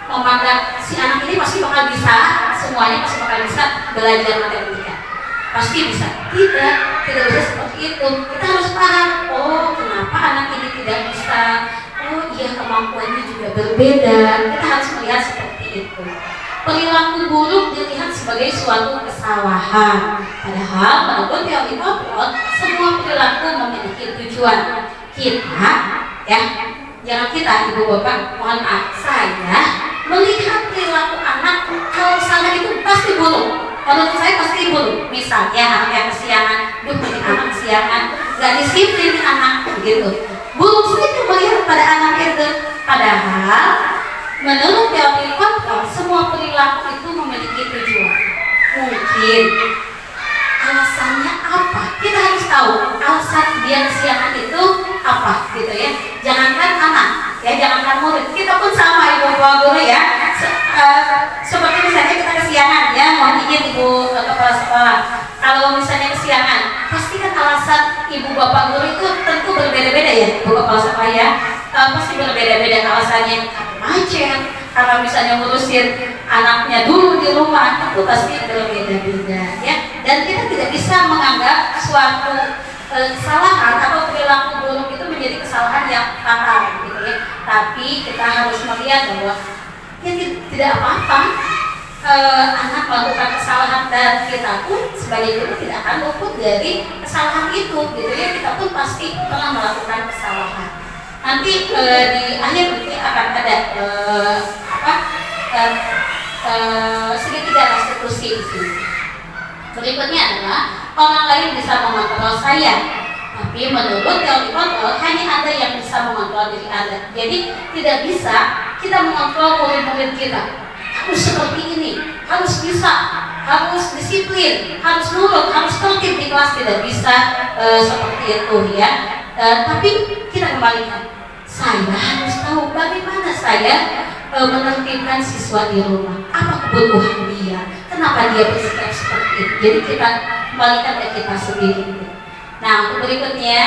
memandang si anak ini pasti bakal bisa, semuanya pasti bakal bisa belajar matematika, pasti bisa. Tidak bisa seperti itu. Kita harus paham, kenapa anak ini tidak bisa. Iya, kemampuannya juga berbeda. Kita harus melihat seperti itu. Perilaku buruk dilihat sebagai suatu kesalahan, padahal menurut teori kontrol semua perilaku memiliki tujuan. Kita ya, jangan kita ibu bapak, mohon maaf, saya melihat perilaku anak kalau salah itu pasti buruk. Menurut saya pasti buruk. Misalnya anak yang kesiangan, anak kesiangan, gak disiplin anak gitu, buruk saja melihat pada anak itu. Padahal menurut teori kontrol, semua perilaku itu memiliki tujuan. Mungkin alasannya apa? Kita harus tahu alasan dia kesiangan itu apa, gitu ya. Jangankan anak, ya, jangankan murid, kita pun sama ibu bapak guru ya. Seperti misalnya kita kesiangan, ya, mohon izin ibu kepala sekolah. Kalau misalnya kesiangan, pasti kan alasan ibu bapak guru itu tentu berbeda-beda ya, ibu kepala sekolah ya. Pasti berbeda-beda alasannya. Macet, karena misalnya ngurusin anaknya dulu di rumah, itu pasti berbeda-beda ya. Dan kita tidak bisa menganggap suatu kesalahan atau perilaku buruk itu menjadi kesalahan yang fatal gitu ya. Tapi kita harus melihat bahwa ya tidak apa-apa anak melakukan kesalahan, dan kita pun sebagai guru tidak akan luput dari kesalahan itu gitu ya. Kita pun pasti pernah melakukan kesalahan. Nanti di akhir ini akan ada segitiga restitusi di sini. Berikutnya adalah orang lain bisa mengontrol saya, tapi menurut teori kontrol hanya Anda yang bisa mengontrol diri Anda. Jadi tidak bisa kita mengontrol murid-murid kita. Harus seperti ini, harus bisa, harus disiplin, harus nurut, harus tertib di kelas. Tidak bisa seperti itu ya. Tapi kita kembalikan, saya harus tahu bagaimana saya menertibkan siswa di rumah, apa kebutuhan dia, kenapa dia bersikap seperti itu. Jadi kita kembalikan ke kita sendiri. Nah, untuk berikutnya,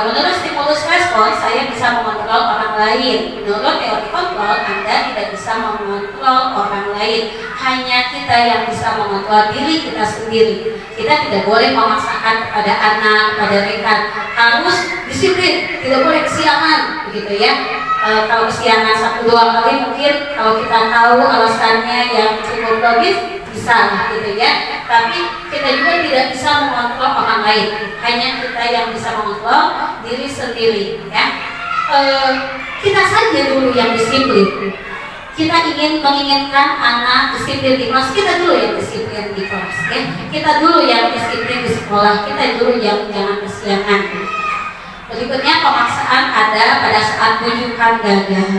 menurut stimulus respon, saya bisa mengontrol orang lain. Menurut teori kontrol, Anda tidak bisa mengontrol orang lain. Hanya kita yang bisa mengontrol diri kita sendiri. Kita tidak boleh memaksakan kepada anak, kepada rekan harus disiplin, tidak boleh kesiangan, begitu ya. Kalau kesiangan 1-2 kali mungkin kalau kita tahu alasannya yang cukup logis bisa lah gitu ya. Tapi kita juga tidak bisa mengontrol orang lain. Hanya kita yang bisa mengontrol diri sendiri ya. Kita saja dulu yang disiplin. Kita menginginkan anak disiplin di kelas, kita dulu yang disiplin di kelas ya. Kita dulu yang disiplin di sekolah, kita dulu yang jangan kesiangan. Berikutnya, pemaksaan ada pada saat bujukan gagal.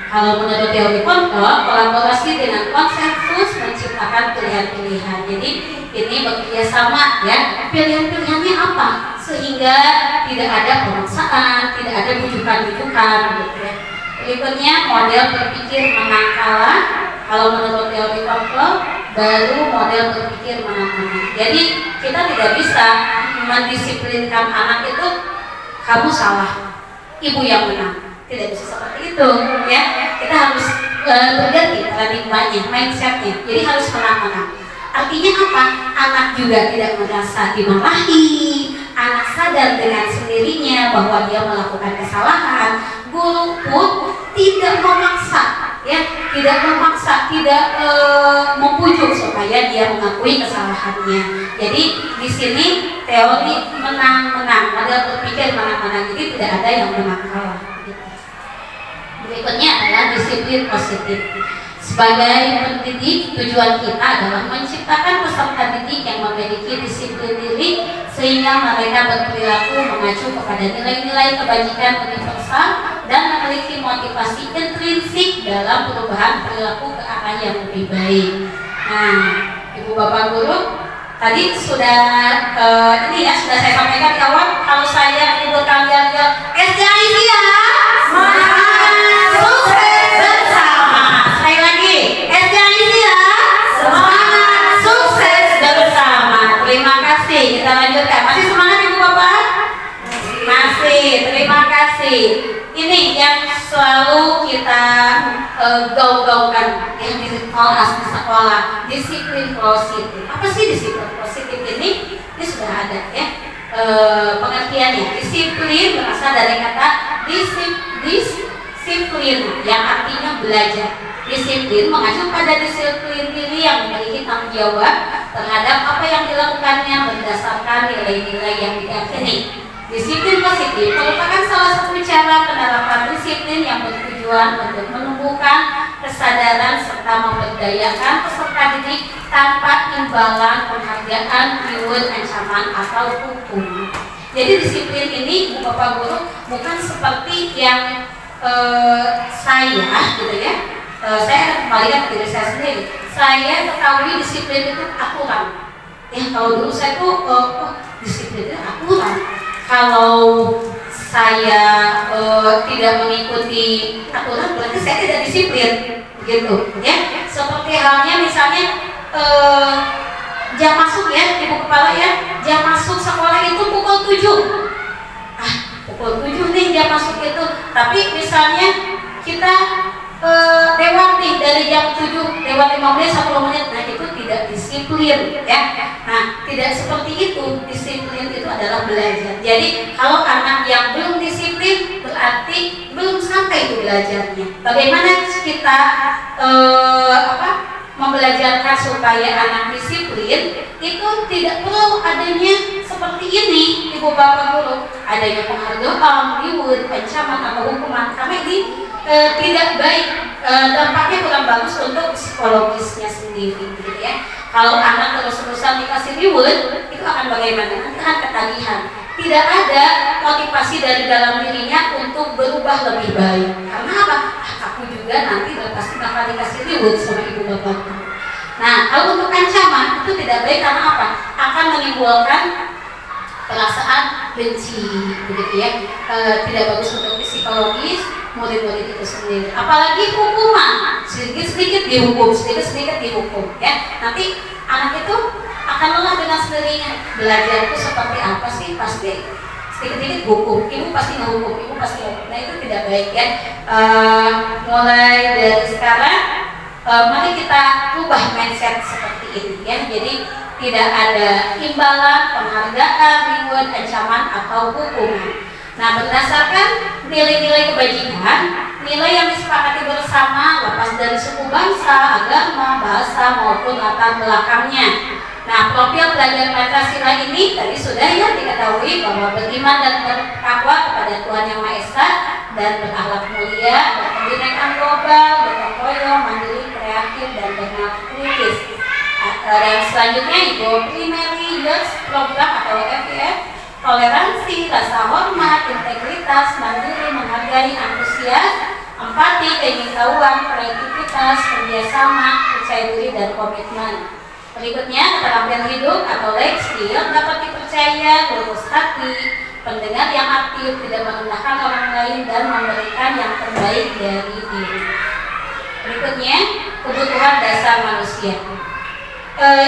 Kalau menurut teori kontrol, kolaborasi dengan konsensus menciptakan pilihan-pilihan. Jadi ini bekerja sama ya. Pilihan-pilihannya apa? Sehingga tidak ada pemaksaan, tidak ada bujukan-bujukan gitu ya. Berikutnya, model berpikir menang kalah. Kalau menurut teori kontrol, baru model berpikir menang kalah. Jadi kita tidak bisa mendisiplinkan anak itu kamu salah, ibu yang menang. Tidak bisa seperti itu ya. Kita harus berganti paradigmanya, mindsetnya. Jadi harus menang-menang. Artinya apa? Anak juga tidak merasa dimarahi. Anak sadar dengan sendirinya bahwa dia melakukan kesalahan. Guru pun tidak memaksa, ya, tidak memaksa, tidak membujuk supaya dia mengakui kesalahannya. Jadi di sini teori menang-menang, model berpikir menang-menang. Jadi tidak ada yang menang kalah. Berikutnya adalah disiplin positif. Sebagai pendidik, tujuan kita adalah menciptakan peserta didik yang memiliki disiplin diri sehingga mereka berperilaku mengacu kepada nilai-nilai kebajikan universal dan memiliki motivasi intrinsik dalam perubahan perilaku ke arah yang lebih baik. Nah, Ibu Bapak Guru, tadi sudah sudah saya sampaikan di awal. Kalau saya menyebut kalian SDIC ya, semangat sukses bersama. Sekali lagi, SDIC ya, semangat sukses bersama. Terima kasih. Kita lanjutkan. Masih semangat Ibu Bapak? Masih. Terima kasih. Ini yang selalu kita gaung-gaungkan yang di sekolah, disiplin positif. Apa sih disiplin positif ini? Ini sudah ada ya pengertiannya. Disiplin berasal dari kata disiplin yang artinya belajar. Disiplin mengacu pada disiplin diri yang memiliki tanggung jawab terhadap apa yang dilakukannya berdasarkan nilai-nilai yang diyakini. Disiplin positif merupakan salah satu cara penerapan disiplin yang bertujuan untuk menumbuhkan kesadaran serta memberdayakan peserta didik tanpa imbalan, penghargaan, reward, ancaman atau hukum. Jadi disiplin ini, Bu Bapak Guru, bukan seperti yang saya gitu ya. Saya akan kembalikan ke diri saya sendiri. Saya ketahui disiplin itu aturan. Ya, kalau dulu saya tuh disiplin itu aturan. Kalau saya tidak mengikuti aturan berarti saya tidak disiplin, gitu ya. Seperti halnya misalnya jam masuk ya, Ibu Kepala ya, jam masuk sekolah itu pukul 7. Pukul 7 nih jam masuk itu. Tapi misalnya kita lewat nih dari jam 7 lewat 5 menit 10 menit, nah itu tidak disiplin ya. Nah, tidak seperti itu. Disiplin itu adalah belajar. Jadi kalau anak yang belum disiplin berarti belum sampai itu belajarnya. Bagaimana kita membelajarkan supaya anak disiplin? Itu tidak perlu adanya seperti ini, Ibu Bapak Guru, adanya penghargaan, reward, ancaman atau hukuman, karena ini tidak baik, dampaknya kurang bagus untuk psikologisnya sendiri, gitu ya. Kalau anak terus-terusan dikasih reward, itu akan bagaimana? Nanti akan ketagihan. Tidak ada motivasi dari dalam dirinya untuk berubah lebih baik. Karena apa? Aku juga nanti pasti bakal dikasih reward sama Ibu Bapak. Nah, kalau untuk ancaman itu tidak baik karena apa? Akan menimbulkan perasaan benci, begitu ya. Tidak bagus untuk psikologis murid-murid itu sendiri. Apalagi hukuman, sedikit-sedikit dihukum, sedikit-sedikit dihukum, ya. Nanti anak itu akan lelah dengan sendirinya. Belajar itu seperti apa sih? Pasti sedikit-sedikit hukum, ibu pasti ngehukum, ibu pasti ngehukum. Nah itu tidak baik ya. Mulai dari sekarang mari kita ubah mindset seperti ini ya. Jadi tidak ada imbalan, penghargaan, reward, ancaman atau hukuman. Nah berdasarkan nilai-nilai kebajikan, nilai yang disepakati bersama lepas dari suku bangsa, agama, bahasa maupun latar belakangnya. Nah, profil pelajar Pancasila ini tadi sudah ya diketahui bahwa beriman dan bertakwa kepada Tuhan Yang Maha Esa dan berakhlak mulia, berkebinekaan global, gotong royong, mandiri, kreatif dan bernalar kritis. Dan selanjutnya Ibu Primary Youth Program atau FIF, toleransi, rasa hormat, integritas, mandiri, menghargai, antusias, empati, keingin-tahuan, kreativitas, kerjasama, percaya diri dan komitmen. Berikutnya, keterampilan hidup atau life skill dapat dipercaya, lurus hati, pendengar yang aktif, tidak merendahkan orang lain dan memberikan yang terbaik dari diri. Berikutnya, kebutuhan dasar manusia.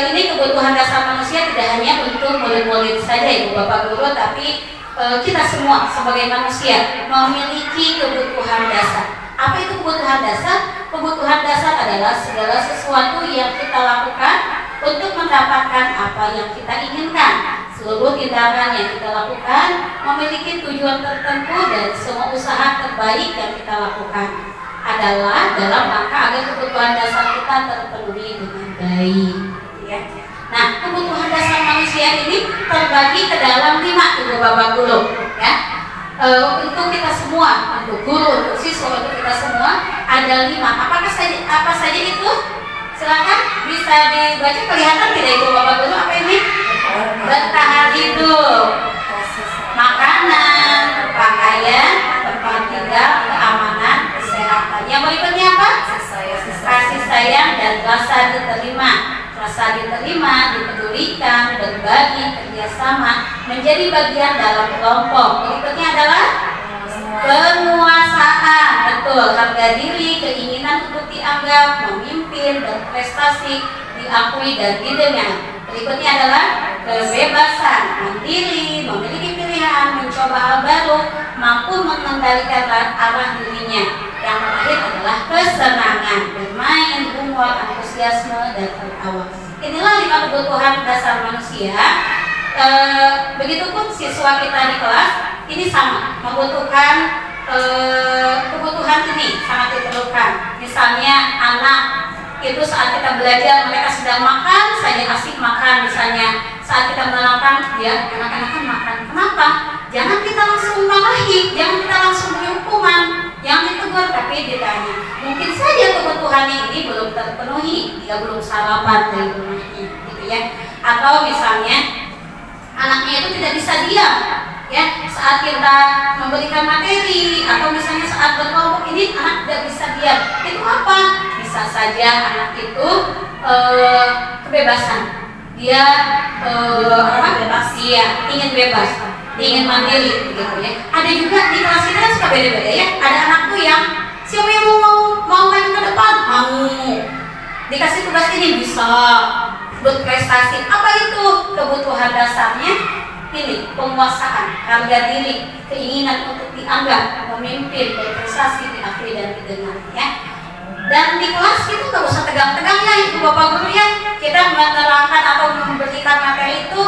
Ini kebutuhan dasar manusia tidak hanya untuk murid-murid saja, Ibu Bapak Guru, tapi kita semua sebagai manusia memiliki kebutuhan dasar. Apa itu kebutuhan dasar? Kebutuhan dasar adalah segala sesuatu yang kita lakukan untuk mendapatkan apa yang kita inginkan. Seluruh tindakan yang kita lakukan memiliki tujuan tertentu dan semua usaha terbaik yang kita lakukan adalah dalam rangka agar kebutuhan dasar kita terpenuhi dengan baik. Ya. Nah, kebutuhan dasar manusia ini terbagi ke dalam 5, Ibu Bapak Guru. Ya. Untuk kita semua, untuk guru, untuk siswa, untuk kita semua ada 5. Apa saja itu? Silakan bisa dibaca, kelihatan tidak Ibu Bapak Guru apa ini? Bertahan hidup, makanan, pakaian, tempat tinggal, keamanan, kesehatan. Yang berikutnya apa? Kasih sayang dan rasa diterima. Rasa diterima, dipedulikan, berbagi, kerjasama, menjadi bagian dalam kelompok. Berikutnya adalah penguasaan, betul, harga diri, keinginan untuk dianggap, memimpin, berprestasi, diakui dan didengar. Berikutnya adalah kebebasan, mandiri, memiliki pilihan, mencoba hal baru, mampu mengendalikan arah dirinya. Yang terakhir adalah kesenangan, bermain, humor, antusiasme, dan tertawa. Inilah 5 kebutuhan dasar manusia. Begitupun siswa kita di kelas ini sama, membutuhkan kebutuhan ini sangat diperlukan. Misalnya anak itu saat kita belajar mereka sedang makan, saya asik makan. Misalnya saat kita menerangkan dia anak-anak makan, kenapa? Jangan kita langsung marahi, jangan kita langsung beri hukuman, yang ditegur, tapi ditanya. Mungkin saja kebutuhannya ini belum terpenuhi, dia belum sarapan dari rumahnya, gitu ya. Atau misalnya anaknya itu tidak bisa diam, ya. Saat kita memberikan materi, atau misalnya saat berkelompok ini anak tidak bisa diam. Itu apa? Bisa saja anak itu kebebasan. Dia bebas, dia ingin bebas, ingin mandiri, gitu ya. Ada juga di kelas kita kan suka beda-beda ya. Ada anak tuh yang siapa yang mau main ke depan, mau dikasih tugas ini bisa berprestasi. Apa itu kebutuhan dasarnya? Ini penguasaan, harga diri, keinginan untuk dianggap, memimpin, berprestasi, diakui dan didengar, ya. Dan di kelas kita nggak usah tegang-tegang ya, Ibu Bapak Guru ya. Kita menerangkan atau memberikan materi itu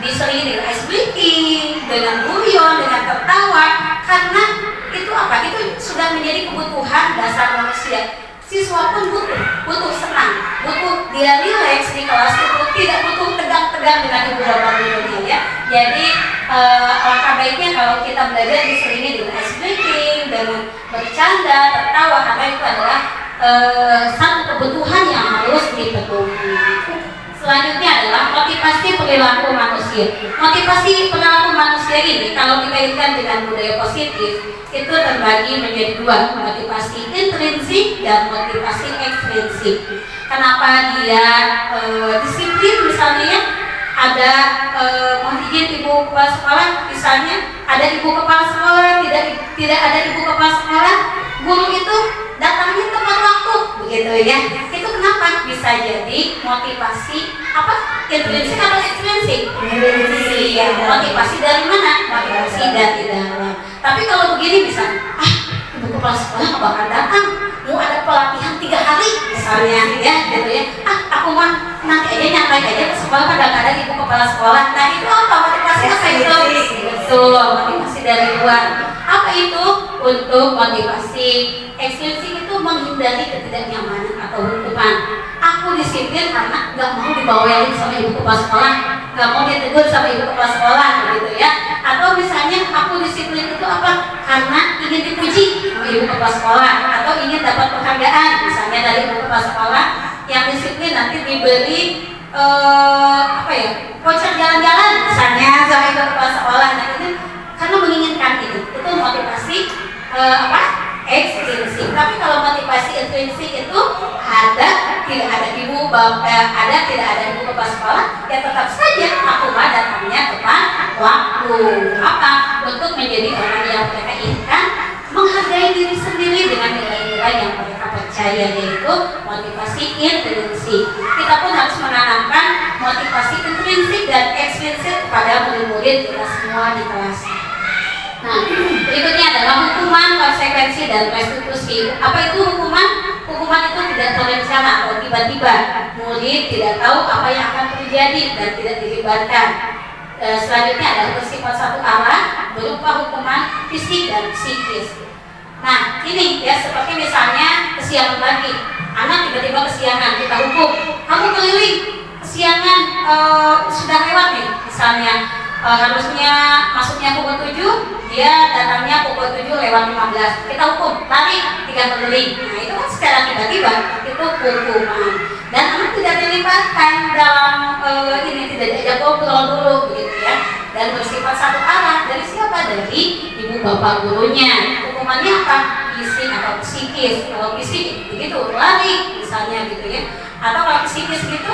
diselingi dengan ice breaking, dengan guyon, dengan tertawa, karena itu apa? Itu sudah menjadi kebutuhan dasar manusia. Siswa pun butuh senang, butuh dia rileks di kelas itu, tidak butuh tegang-tegang dengan Ibu Bapak Guru ya. Jadi langkah baiknya kalau kita belajar diselingi dengan ice breaking, dengan bercanda, tertawa, karena itu adalah satu kebutuhan yang harus dipenuhi. Selanjutnya adalah motivasi perilaku manusia. Motivasi perilaku manusia ini kalau dikaitkan dengan budaya positif itu terbagi menjadi 2, motivasi intrinsik dan motivasi ekstrinsik. Kenapa dia disiplin misalnya? Ada mohon izin Ibu Kepala Sekolah, misalnya ada Ibu Kepala Sekolah, tidak ada Ibu Kepala Sekolah, guru itu datangnya tepat waktu, begitu ya. Itu kenapa? apa? Bisa jadi motivasi apa? Intrinsik atau ekstrinsik? Motivasi dari mana? Motivasi dari dalam. Tapi kalau begini misalnya, ibu kepala sekolah nggak bakal datang, mau ada pelatihan 3 hari misalnya, ya gitu ya. Aku mah nanti aja nyantai aja ke sekolah, kadang-kadang ibu kepala sekolah. Nah itu apa? Motivasi apa itu? Betul, motivasi dari luar. Apa itu? Untuk motivasi ekstrinsik itu menghindari ketidaknyamanan atau hukuman. Aku disiplin karena nggak mau dibawelin sama ibu kepala sekolah, nggak mau ditegur sama ibu kepala sekolah, gitu ya. Atau misalnya aku disiplin itu apa? Karena ingin dipuji sama ibu kepala sekolah, atau ingin dapat penghargaan, misalnya dari ibu kepala sekolah. Yang disiplin nanti diberi apa ya? Voucher jalan-jalan, misalnya sama ibu kepala sekolah. Nah itu karena menginginkan itu motivasi apa? Ekstrinsik. Tapi kalau motivasi intrinsik itu tidak ada ibu bapak, tidak ada ibu kepala sekolah, ya tetap saja aku datangnya tepat waktu. Apa? Untuk menjadi orang yang mereka inginkan, menghargai diri sendiri dengan nilai-nilai yang mereka percaya, yaitu motivasi intrinsik. Kita pun harus menanamkan motivasi intrinsik dan ekstrinsik kepada murid-murid kita semua di kelas. Nah, berikutnya adalah hukuman, konsekuensi, dan restitusi. Apa itu hukuman? Hukuman itu tidak terencana atau tiba-tiba. Murid tidak tahu apa yang akan terjadi dan tidak dilibatkan. Selanjutnya adalah bersifat satu arah, berupa hukuman fisik dan psikis. Nah, ini ya seperti misalnya kesiangan lagi. Anak tiba-tiba kesiangan, kita hukum. Kamu keliling, kesiangan sudah lewat nih, misalnya. Harusnya masuknya pukul 7, dia datangnya pukul 7 lewat 15. Kita hukum, lari 3 keliling. Nah itu kan secara tiba-tiba, itu hukuman. Dan anak tidak dilibatkan dalam ini, tidak diajak ngobrol dulu begitu ya. Dan bersifat satu arah. Dari siapa? Dari ibu bapak gurunya. Hukumannya apa? Fisik atau psikis. Kalau fisik begitu, lari misalnya gitu ya. Atau kalau psikis gitu,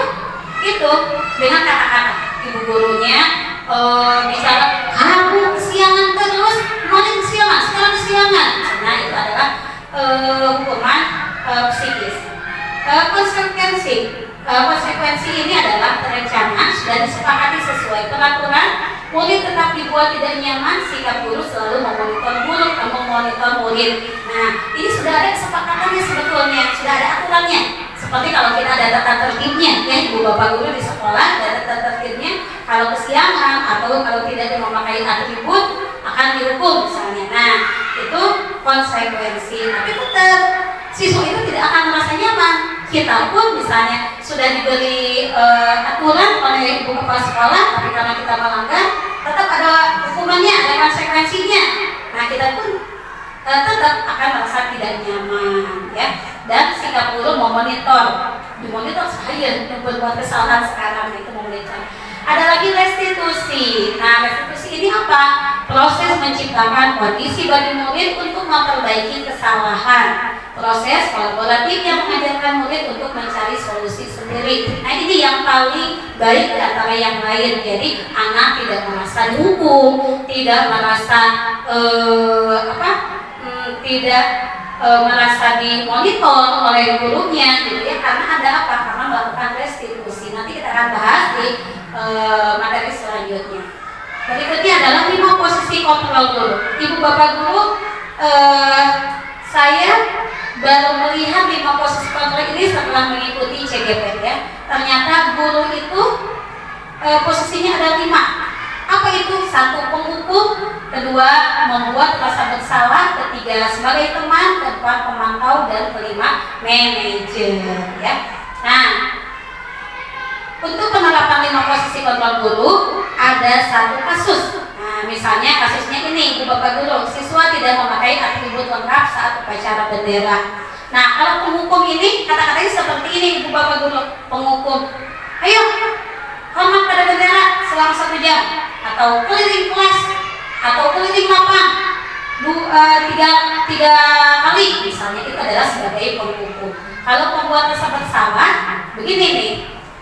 itu dengan kata-kata ibu gurunya bicara, kamu kesiangan terus, kemarin kesiangan, sekarang kesiangan. Nah itu adalah hukuman psikis. Konsekuensi ini adalah terencana dan disepakati sesuai peraturan. Murid tetap dibuat tidak nyaman, sikap guru selalu memonitor murid. Nah ini sudah ada kesepakatannya sebetulnya, sudah ada aturannya. Seperti kalau kita ada tata tertibnya, ya ibu bapak guru di sekolah ada tata tertibnya. Kalau kesiangan atau kalau tidak memakai atribut akan dihukum misalnya. Nah itu konsekuensi. Tapi tetap siswa itu tidak akan merasa nyaman. Kita pun misalnya sudah diberi aturan oleh ibu kepala sekolah, tapi karena kita melanggar, tetap ada hukumannya, ada konsekuensinya. Nah kita pun tetap akan merasa tidak nyaman, ya. Dan sikap guru memonitor, dimonitor saya berbuat kesalahan sekarang, itu memonitor. Ada lagi restitusi. Nah restitusi ini apa? Proses menciptakan kondisi bagi murid untuk memperbaiki kesalahan. Proses kolaboratif yang mengajarkan murid untuk mencari solusi sendiri. Nah ini yang paling baik di antara yang lain. Jadi anak tidak merasa dihukum, tidak merasa tidak merasa dimonitor oleh gurunya, gitu ya. Karena ada apa? Karena melakukan restitusi. Nanti kita akan bahas di materi selanjutnya. Berikutnya adalah 5 posisi kontrol guru. Ibu bapak guru, saya baru melihat 5 posisi kontrol ini setelah mengikuti CGP ya. Ternyata guru itu posisinya ada 5. Apa itu? 1 penghukum, 2 membuat rasa bersalah, 3 sebagai teman, 4 pemantau, dan 5 manajer ya. Nah untuk penerapan 5 posisi kontrol guru ada 1 kasus. Nah misalnya kasusnya ini, ibu bapak guru, siswa tidak memakai atribut lengkap saat upacara bendera. Nah kalau penghukum ini kata-katanya seperti ini, ibu bapak guru, penghukum, ayo hormat pada bendera selama 1 jam, atau keliling kelas, atau keliling lapang 3 kali misalnya, itu adalah sebagai penghukum. Kalau pembuat rasa bersalah, begini nih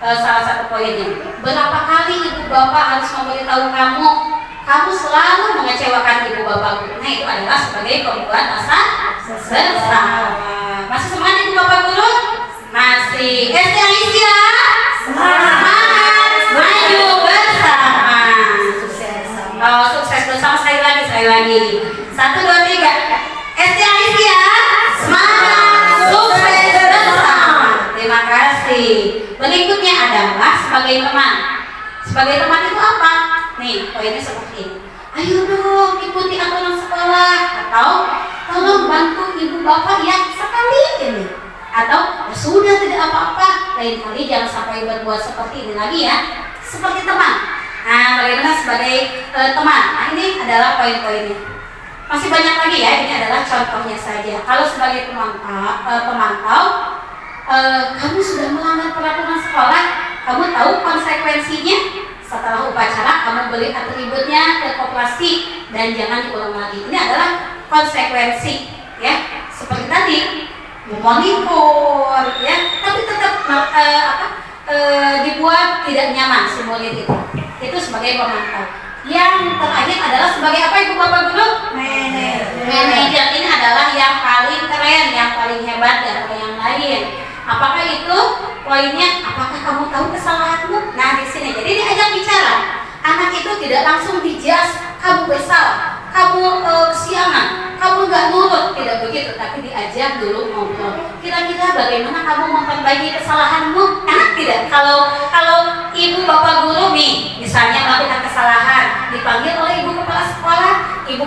salah satu poinnya, berapa kali ibu bapak harus memberitahu kamu selalu mengecewakan ibu bapakku. Nah itu adalah sebagai pembuat rasa bersalah. Masih semangat ibu bapak guru? Masih. SD Alicia. Semangat. Maju bersama. Oh, sukses bersama sekali lagi. 1, 2, 3. SD Alicia. Semangat. Sukses bersama. Terima kasih. Berikutnya adalah sebagai teman. Sebagai teman itu apa? Nih, poinnya seperti ini. Ayo dong ikuti aturan sekolah, atau tolong bantu ibu bapak yang sekali ini, atau ya sudah tidak apa-apa, lain kali jangan sampai berbuat seperti ini lagi ya. Seperti teman. Nah, bagaimana sebagai teman? Nah, ini adalah poin-poinnya. Masih banyak lagi ya, ini adalah contohnya saja. Kalau sebagai pemantau, kamu sudah melanggar peraturan sekolah, kamu tahu konsekuensinya. Setelah upacara kamu beli atributnya ke koperasi dan jangan diulang lagi. Ini adalah konsekuensi, ya. Seperti tadi memonitor, ya, tapi tetap dibuat tidak nyaman si murid itu. Itu sebagai pemantau. Yang terakhir adalah sebagai apa, Ibu Bapak Guru? Manajer. Ini adalah yang paling keren, yang paling hebat dari yang lain. Apakah itu poinnya? Apakah kamu tahu kesalahanmu? Nah, di sini jadi diajak bicara. Anak itu tidak langsung dijudge, kamu bersalah, kamu kesiangan, kamu nggak nurut, tidak begitu. Tapi diajak dulu ngobrol. Kira-kira bagaimana kamu memperbaiki kesalahanmu? Enak tidak? Kalau ibu bapak guru nih, misalnya melakukan kesalahan, dipanggil oleh ibu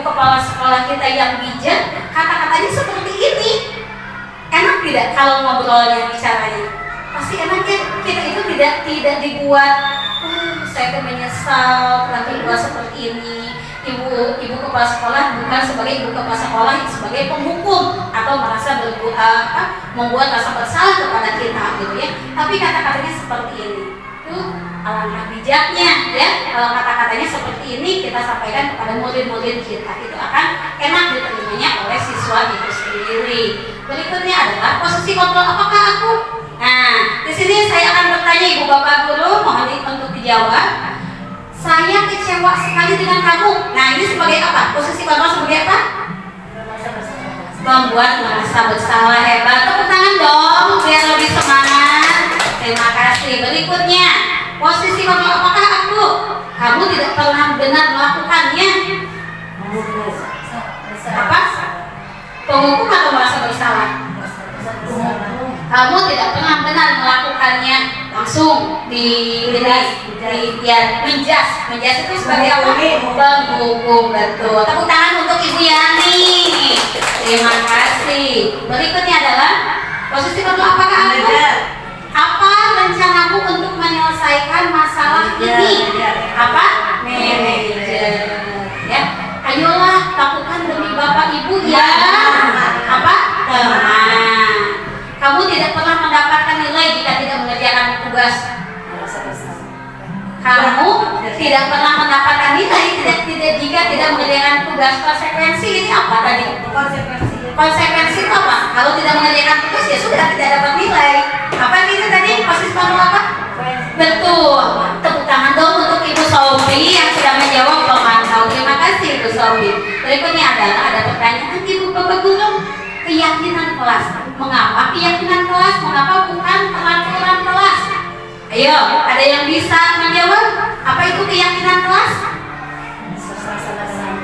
kepala sekolah kita yang bijak, kata-katanya seperti ini. Enak tidak kalau ngobrolnya, bicaranya? Pasti enak ya. Kita itu tidak dibuat saya menyesal telah berbuat seperti ini. Ibu kepala sekolah bukan sebagai ibu kepala sekolah, sebagai penghukum atau merasa membuat rasa bersalah kepada kita gitu ya. Tapi kata-katanya seperti ini. Tuh alangkah bijaknya ya. Kalau kata-katanya seperti ini kita sampaikan kepada murid-murid kita, itu akan enak diterimanya oleh siswa itu sendiri. Berikutnya adalah posisi kontrol. Apakah aku? Nah, di sini saya akan bertanya Ibu Bapak Guru, mohon untuk dijawab. Saya kecewa sekali dengan kamu. Nah, ini sebagai apa? Posisi kontrol sebagai apa? Membuat merasa bersalah. Hebat. Tepuk tangan dong biar lebih semangat. Terima kasih. Berikutnya, posisi kontrol. Apakah aku? Kamu tidak pernah benar melakukannya. Apa? Penghukum atau merasa bersalah? Kamu tidak pernah benar melakukannya, langsung menjas itu sebagai apa? Penghukum, betul. Tepuk tangan untuk Ibu Yani. Terima kasih. Berikutnya adalah posisi kedua. Apakah aku? Apa rencanamu untuk menyelesaikan masalah ini? Apa? Manajer. Ya, ayolah lakukan demi Bapak Ibu ya. Apa? Teman. Kamu tidak pernah mendapatkan nilai jika tidak mengerjakan tugas. Kamu tidak pernah mendapatkan nilai jika tidak mengerjakan tugas. Konsekuensi ini apa tadi? Konsekuensi itu apa? Kalau tidak mengerjakan tugas ya sudah tidak dapat nilai. Apa itu tadi? Posisi kontrol apa? Betul. Tepuk tangan dong untuk Ibu Sobri yang sudah menjawab pemantau. Terima kasih Ibu Sobri. Berikutnya ada pertanyaan Ibu Bapak Guru. Keyakinan kelas. Mengapa keyakinan kelas? Mengapa bukan peraturan kelas? Ayo, ada yang bisa menjawab? Apa itu keyakinan kelas?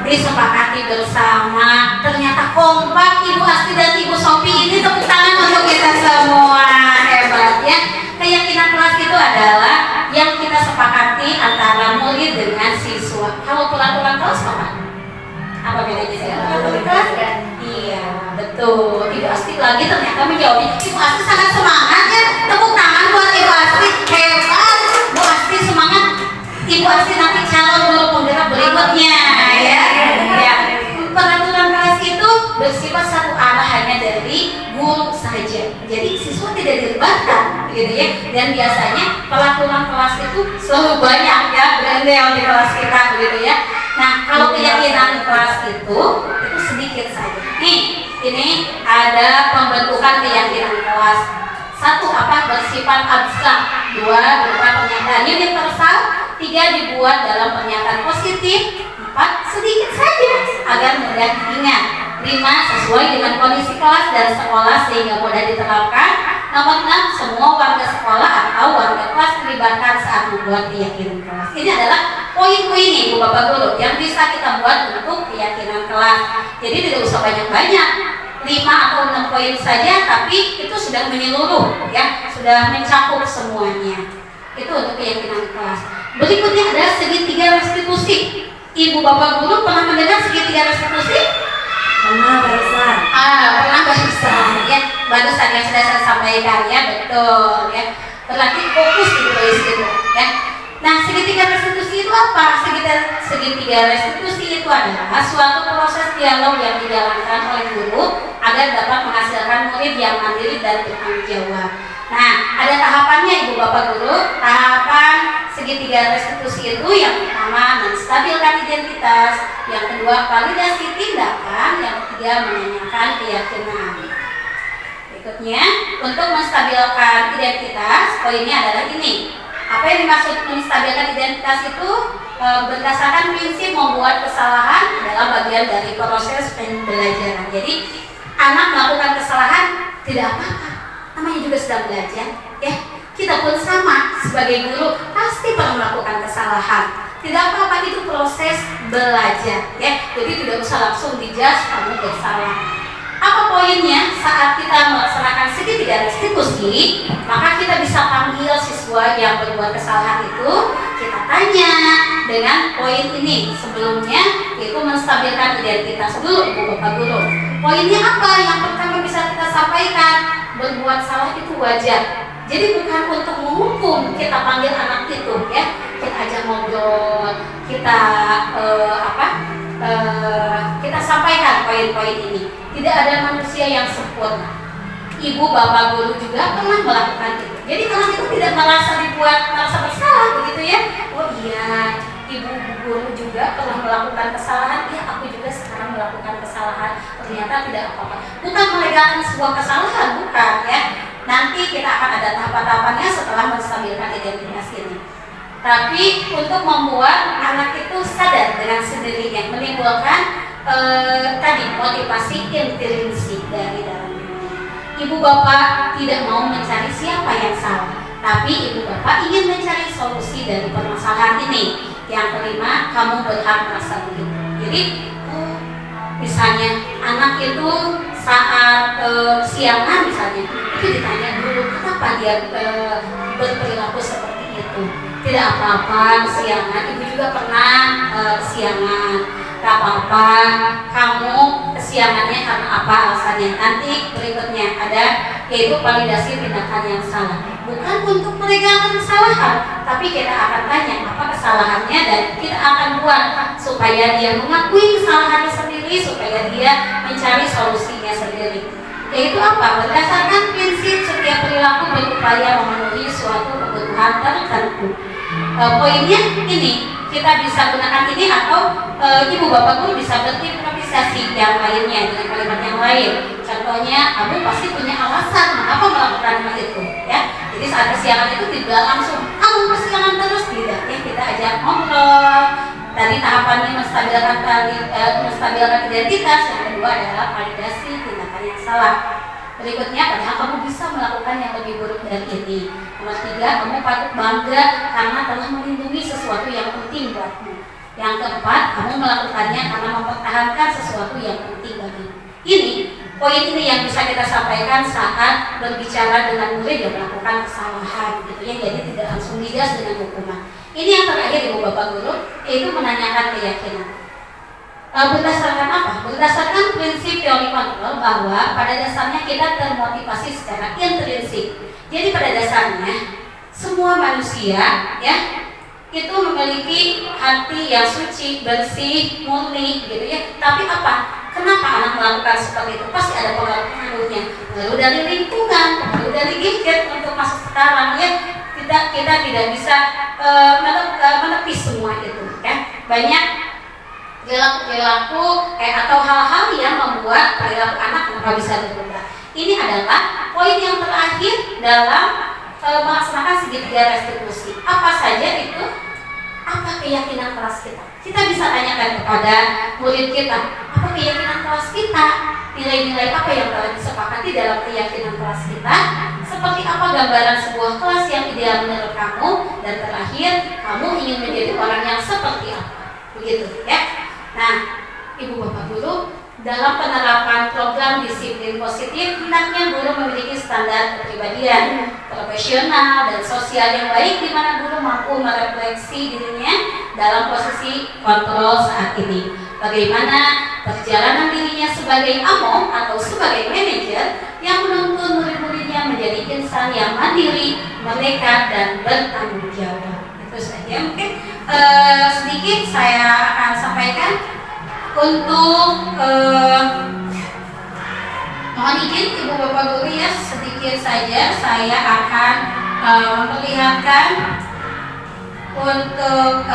Disepakati bersama. Ternyata kompak Ibu Asti dan Ibu Sofi ini. Tepuk tangan untuk kita semua. Hebat ya. Keyakinan kelas itu adalah yang kita sepakati antara murid dengan siswa. Kalau peraturan kelas apa bedanya? Peraturan kelas? Iya, betul. Ibu Asti lagi ternyata menjawabnya. Ibu Asti sangat semangat ya. Tepuk tangan buat Ibu Asti. Hebat. Bu Asti semangat. Ibu Asti nanti calon guru penggerak berikutnya ya. Ya. Peraturan kelas itu bersifat satu arah, hanya dari guru saja. Jadi siswa tidak dilibatkan gitu ya. Dan biasanya peraturan kelas itu selalu banyak ya, berendel di kelas kita gitu ya. Nah, kalau keyakinan kelas itu sedikit saja. Nih, ini ada pembentukan keyakinan kelas. 1. Apa? Bersifat abstrak. 2. Berupa pernyataan universal. 3. Dibuat dalam pernyataan positif. 4. Sedikit saja agar mudah diingat. 5. Sesuai dengan kondisi kelas dan sekolah sehingga mudah diterapkan. Nomor 6. membuat keyakinan kelas. Ini adalah poin-poin Ibu Bapak Guru yang bisa kita buat untuk keyakinan kelas. Jadi tidak usah banyak-banyak, 5 atau 6 poin saja, tapi itu sudah menyeluruh ya, sudah mencakup semuanya. Itu untuk keyakinan kelas. Berikutnya ada segitiga restitusi. Ibu Bapak Guru pernah mendengar segitiga restitusi? Pernah barusan. Pernah barusan ya, barusan yang sudah saya sampaikan ya, betul ya. Berarti fokus di situ ya. Nah, segitiga restitusi itu apa? Segitiga restitusi itu adalah suatu proses dialog yang dijalankan oleh guru agar dapat menghasilkan murid yang mandiri dan bertanggung jawab. Nah, ada tahapannya Ibu Bapak Guru. Tahapan segitiga restitusi itu yang pertama menstabilkan identitas, yang kedua validasi tindakan, yang ketiga menanyakan keyakinan. Berikutnya, untuk menstabilkan identitas, poinnya adalah ini. Apa yang dimaksud menstabilkan identitas itu? Berdasarkan prinsip membuat kesalahan adalah bagian dari proses pembelajaran. Jadi anak melakukan kesalahan tidak apa-apa, namanya juga sedang belajar ya. Kita pun sama sebagai guru pasti pernah melakukan kesalahan, tidak apa-apa, itu proses belajar ya. Jadi tidak usah langsung dijudge kamu bersalah. Apa poinnya? Saat kita melaksanakan segitiga restitusi, maka kita bisa panggil siswa yang berbuat kesalahan itu, kita tanya dengan poin ini. Sebelumnya yaitu menstabilkan identitas dulu Ibu Bapak Guru. Poinnya apa? Yang pertama bisa kita sampaikan, berbuat salah itu wajar. Jadi bukan untuk menghukum, kita panggil anak itu ya, kita ajak ngobrol, kita kita sampaikan poin-poin ini. Tidak ada manusia yang sempurna. Ibu Bapak Guru juga pernah melakukan itu. Jadi anak itu tidak merasa bersalah begitu ya. Oh iya, Ibu Guru juga pernah melakukan kesalahan. Ya, aku juga sekarang melakukan kesalahan. Ternyata tidak apa-apa. Bukan melegalkan sebuah kesalahan, bukan ya. Nanti kita akan ada tahapan-tahapannya setelah menstabilkan identitas ini. Tapi untuk membuat anak itu sadar dengan sendirinya, menimbulkan tadi motivasi intrinsik dari dalam dirinya. Ibu Bapak tidak mau mencari siapa yang salah, tapi Ibu Bapak ingin mencari solusi dari permasalahan ini. Yang kelima, kamu berhak merasa begitu. Jadi misalnya anak itu saat siangan misalnya, itu ditanya dulu kenapa dia berperilaku seperti itu. Tidak apa-apa kesiangan, ibu juga pernah kesiangan. Gak apa-apa, kamu kesiangannya karena apa alasannya. Nanti berikutnya ada yaitu validasi tindakan yang salah. Bukan untuk melegalkan kesalahan, tapi kita akan tanya apa kesalahannya dan kita akan buat supaya dia mengakui kesalahannya sendiri, supaya dia mencari solusinya sendiri. Yaitu apa? Berdasarkan prinsip setiap perilaku berupaya memenuhi suatu kebutuhan tertentu. Poinnya ini, kita bisa gunakan ini atau Ibu Bapak Guru bisa berimprovisasi yang lainnya dengan kalimat yang lain. Contohnya, kamu pasti punya alasan mengapa melakukan hal itu ya. Jadi saat kesiangan itu tidak langsung kamu kesiangan terus, tidak ya, kita ajak ngobrol. Tadi tahapannya menstabilkan identitas. Yang kedua adalah validasi tindakan yang salah. Berikutnya, padahal kamu bisa melakukan yang lebih buruk dari ini. Nomor 3, kamu patut bangga karena telah melindungi sesuatu yang penting buatmu. Yang keempat, kamu melakukannya karena mempertahankan sesuatu yang penting bagimu. Ini poin ini yang bisa kita sampaikan saat berbicara dengan murid yang melakukan kesalahan, gitu ya. Jadi tidak langsung digas dengan hukuman. Ini yang terakhir Ibu Bapak Guru, yaitu menanyakan keyakinan. Berdasarkan apa? Berdasarkan prinsip teori kontrol bahwa pada dasarnya kita termotivasi secara intrinsik. Jadi pada dasarnya semua manusia ya itu memiliki hati yang suci, bersih, murni gitu ya. Tapi apa? Kenapa anak melakukan seperti itu? Pasti ada pengaruh-pengaruhnya. Pengaruh dari lingkungan, pengaruh dari gadget untuk masuk sekarang ya. Kita tidak bisa menepis semua itu ya. Banyak perilaku atau hal-hal yang membuat perilaku anak kenapa bisa berubah. Ini adalah poin yang terakhir dalam melaksanakan segitiga restitusi. Apa saja itu? Apa keyakinan kelas kita? Kita bisa tanyakan kepada murid kita, apa keyakinan kelas kita? Nilai-nilai apa yang telah disepakati dalam keyakinan kelas kita? seperti apa gambaran sebuah kelas yang ideal menurut kamu, dan terakhir kamu ingin menjadi orang yang seperti apa, begitu ya. Nah, Ibu Bapak Guru, dalam penerapan program disiplin positif, hendaknya guru memiliki standar kepribadian, profesional, dan sosial yang baik, di mana guru mampu merefleksi dirinya dalam posisi kontrol saat ini. Bagaimana perjalanan dirinya sebagai among atau sebagai manajer yang menuntun murid-muridnya menjadi insan yang mandiri, merdeka, dan bertanggung jawab. Itu saja mungkin sedikit saya akan sampaikan. Untuk mohon izin Ibu Bapak Guru ya, sedikit saja saya akan memperlihatkan untuk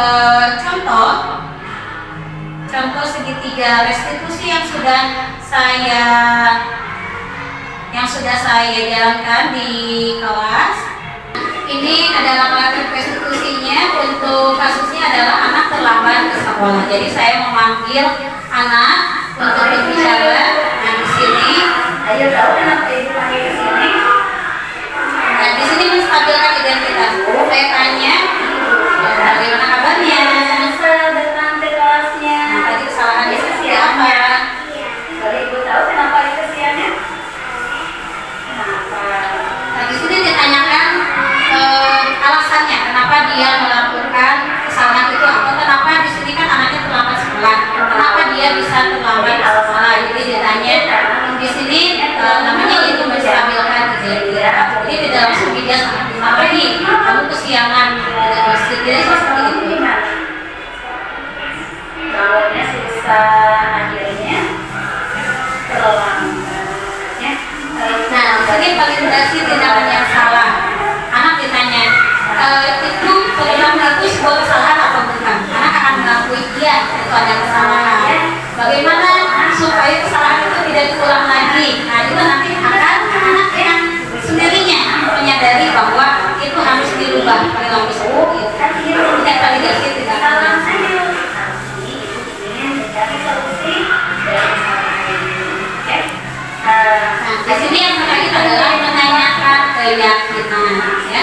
contoh segitiga restitusi yang sudah saya jalankan di kelas. Ini adalah grafik restitusinya. Untuk kasusnya adalah anak terlambat ke sekolah. Jadi saya memanggil anak untuk berbicara. Nah, di sini, Ayo tahu kenapa ibu panggil ke sini? nah di sini menstabilkan identitas. Saya tanya, bagaimana kabarnya? Datang ke kelasnya. Nah, tadi kesalahannya seperti apa? Kalau ibu tahu kenapa kesiannya? Kenapa? Nah, di sini ditanyakan alasannya kenapa dia melakukan kesalahan itu, atau kenapa di sini kan anaknya terlambat sekolah, kenapa dia bisa terlambat ke sekolah. Jadi ditanya di sini namanya itu menstabilkan identitas. Jadi tidak langsung dia sangat dimarahi, kamu kesiangan, tidak bersedia seperti itu. Awalnya susah, akhirnya terlambat. Nah, ini validasi tindakan yang salah. Anak ditanya, itu program itu sebuah kesalahan atau bukan? Anak akan mengakui iya itu ada kesalahan. Bagaimana supaya kesalahan itu tidak diulang lagi? Nah, itu nanti akan anak yang sendirinya menyadari bahwa itu harus dirubah perilaku seperti itu. Ini validasi tindakan yang salah. Mencari solusi dari masalah ini. Nah, di sini yang terakhir adalah menanyakan keyakinan, ya.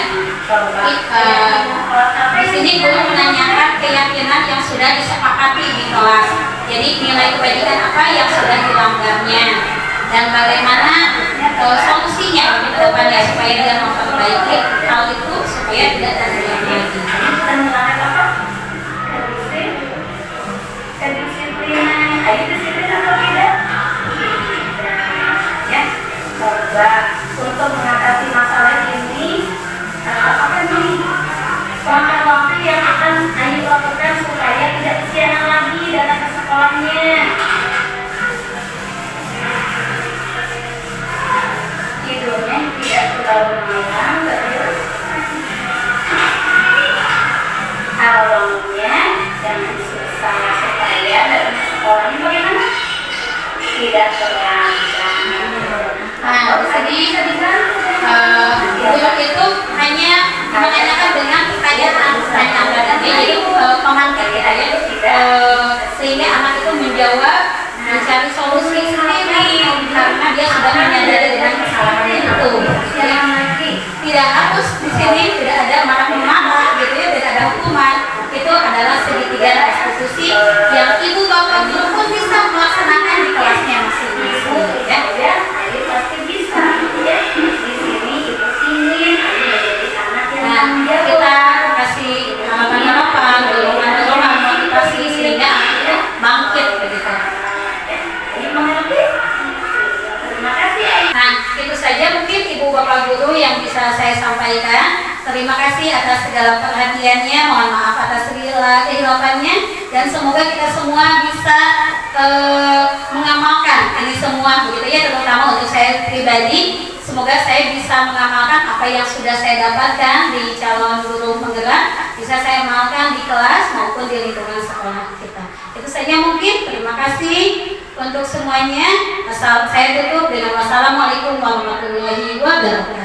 Di sini guru menanyakan keyakinan yang sudah disepakati di kelas. Jadi nilai kebajikan apa yang sudah dilanggarnya dan bagaimana solusinya ke depannya supaya dia memperbaiki hal itu supaya tidak terulang lagi. Kedisiplinan, ayo disiplin atau tidak? Ya, coba untuk mengatasi masalah ini, apa nih waktu yang akan Ayu lakukan supaya tidak kesiangan lagi datang ke sekolahnya? Tidurnya tidak terlalu malam, terus awalnya jangan susah supaya datang ke sekolahnya bagaimana? Tidak terlambat. Nah, di sini guru itu hanya menanyakan dengan pertanyaan badan, jadi pemantik kita ya, sehingga anak itu menjawab, mencari solusi sendiri karena dia sudah menyadari dengan kesalahannya itu. Jadi, tidak harus di sini tidak ada marah-marah gitu ya, tidak ada hukuman. Itu adalah segitiga restitusi yang ibu bapak guru pun bisa melaksanakan di kelasnya masing-masing ya. Ayu pasti bisa ya. Di sini ibu ingin Ayu menjadi anak yang Nah, kita kasih harapan-harapan, dorongan-dorongan, motivasi sehingga anaknya bangkit begitu. Ayu mengerti? Terima kasih Ayu. Nah, itu saja mungkin ibu bapak guru yang bisa saya sampaikan. Terima kasih atas segala perhatiannya, mohon maaf atas segala kehilafannya, dan semoga kita semua bisa mengamalkan ini semua begitu ya, terutama untuk saya pribadi. Semoga saya bisa mengamalkan apa yang sudah saya dapatkan di calon guru penggerak, bisa saya amalkan di kelas maupun di lingkungan sekolah kita. Itu saja mungkin. Terima kasih untuk semuanya. Saya tutup dengan wassalamualaikum warahmatullahi wabarakatuh.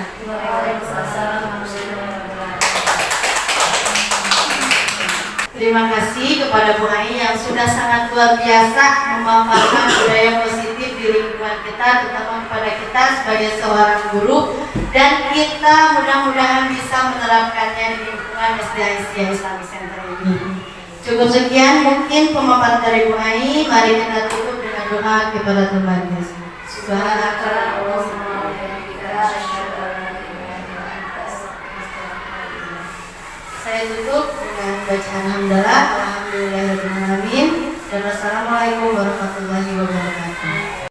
Terima kasih kepada Bu Ai yang sudah sangat luar biasa memanfaatkan budaya positif di lingkungan kita, terutama kepada kita sebagai seorang guru, dan kita mudah-mudahan bisa menerapkannya di lingkungan SDA Islamic Center ini. Cukup sekian mungkin pemaparan dari Bu Ai. Mari kita tutup dengan doa kepada Tuhan Yesus. Saya tutup dengan bacaan hamdalah, alhamdulillahirrahmanirrahim, dan wassalamualaikum warahmatullahi wabarakatuh.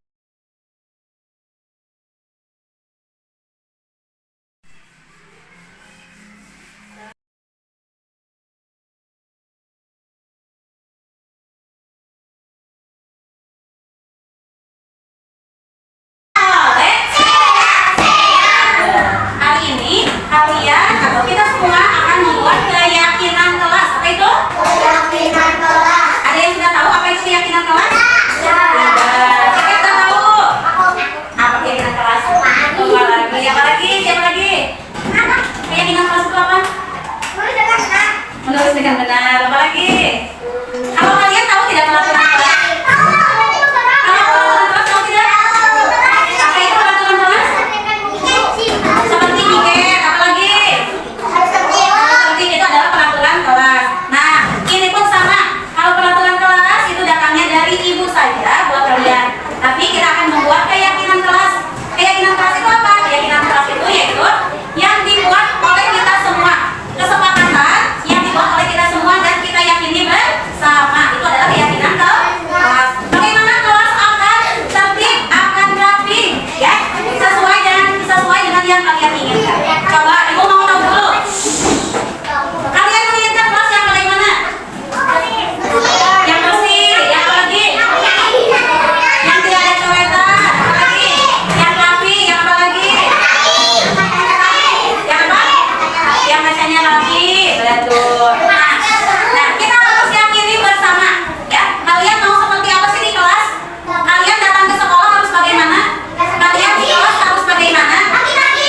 Hari ini kalian atau kita semua akan membuat keyakinan kelas. Apa itu? Keyakinan kelas. Ada yang sudah tahu apa itu keyakinan kelas? Ya. Siapa yang sudah tahu? Apa keyakinan kelas? Apa lagi? Apa lagi? Siapa lagi? Keyakinan kelas itu apa? Menulis dengan benar. Apa lagi? Kalau kalian tahu tidak peraturan kelas? Kalau peraturan kelas tahu tidak? Apa itu peraturan kelas? Seperti tiket. Apa lagi? Seperti itu adalah peraturan kelas. Nah, ini pun sama. Kalau peraturan kelas itu datangnya dari ibu saja buat kalian. Tapi kita akan membuat keyakinan kelas. Keyakinan kelas itu apa? Keyakinan kelas itu yaitu yang dibuat oleh kita semua. Kesepakatan yang dibuat oleh kita semua dan kita yakini bersama. Itu adalah keyakinan kelas. Bagaimana kelas akan tertib, akan rapi, ya? Sesuai dengan yang kalian inginkan. Coba ibu mau tahu dulu. Kalian menginginkan kelas yang bagaimana? Yang bersih, yang apa lagi? Yang tidak ada coretan, apa lagi? Yang rapi, yang apa lagi? Yang apa? Yang bacanya rapi, betul. Nah, kita harus yakini bersama, ya. Kalian mau seperti apa sih di kelas? Kalian datang ke sekolah harus bagaimana? Kalian di kelas harus bagaimana?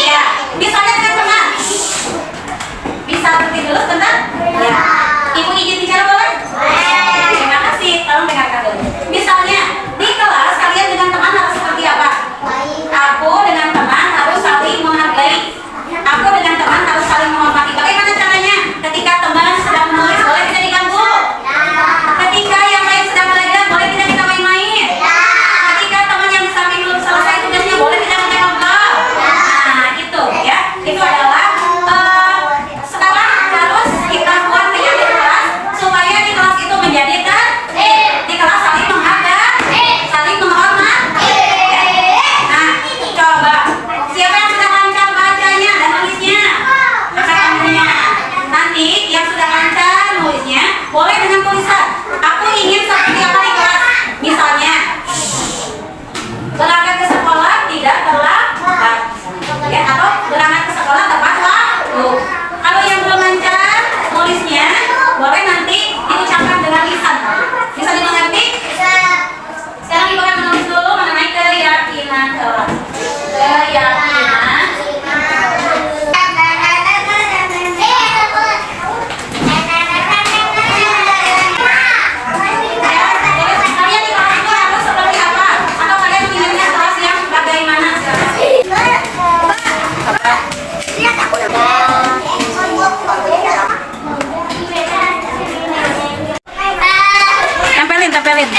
Ya, misalnya dengan teman. Bisa berhenti dulu sebentar? Ya. Ibu izin bicara boleh? Terima kasih, tolong dengarkan dulu. Misalnya, di kelas kalian dengan teman harus seperti apa? Aku dengan teman harus saling menghargai. Aku dengan teman harus saling menghormati. Bagaimana caranya? Ketika teman sedang menulis, boleh tidak diganggu? Ketika yang lain sedang belajar, boleh tidak kita main-main? Ketika teman yang di samping belum selesai tugasnya, boleh tidak kita ngobrol? Nah, gitu ya. Itu adalah sekarang harus kita buat keyakinan kelas supaya di kelas itu menjadi di kelas saling menghargai, saling menghormati. Nah, coba siapa yang sudah lancar bacanya dan nulisnya? Angkat tangannya. Nanti yang sudah lancar nulisnya boleh dengan tulisan. Aku ingin seperti apa di kelas? Misalnya, berangkat ke sekolah tidak terlambat, ya, atau berangkat ke sekolah tepat waktu. Kalau yang belum lancar nulisnya boleh nanti diucapkan dengan lisan. Bisa dimengerti? Sekarang ibu akan menulis dulu mengenai keyakinan kelas. Keyakinan. Kalian di kelas itu harus seperti apa? Atau kalian menginginkan kelas yang bagaimana? Tempelin.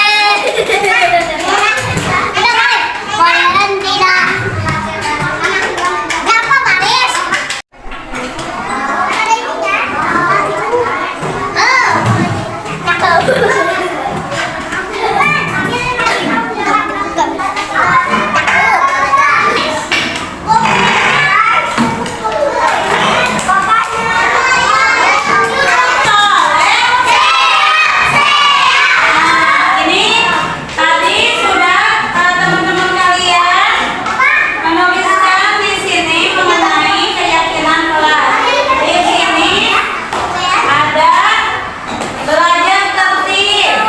Belajar tertib.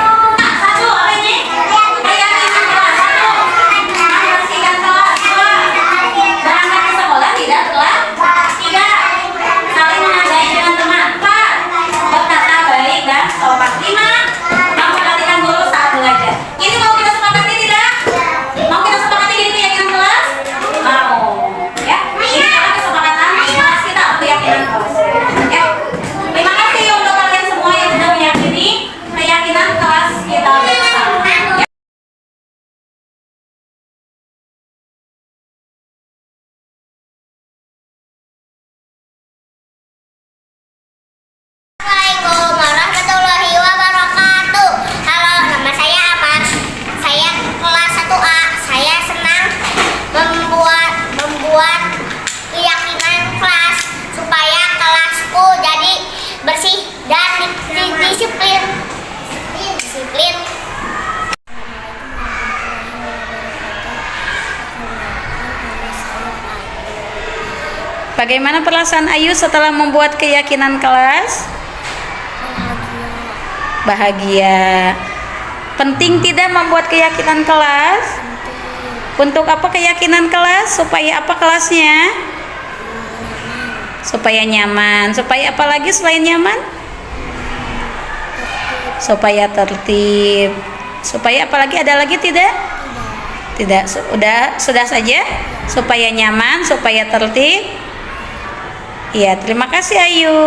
Bagaimana perasaan Ayu setelah membuat keyakinan kelas? Bahagia. Penting tidak membuat keyakinan kelas? Untuk apa keyakinan kelas? Supaya apa kelasnya? Supaya nyaman. Supaya apa lagi selain nyaman? Supaya tertib. Supaya apa lagi? Ada lagi tidak? Tidak. Sudah saja. Supaya nyaman, supaya tertib. Iya, terima kasih Ayu.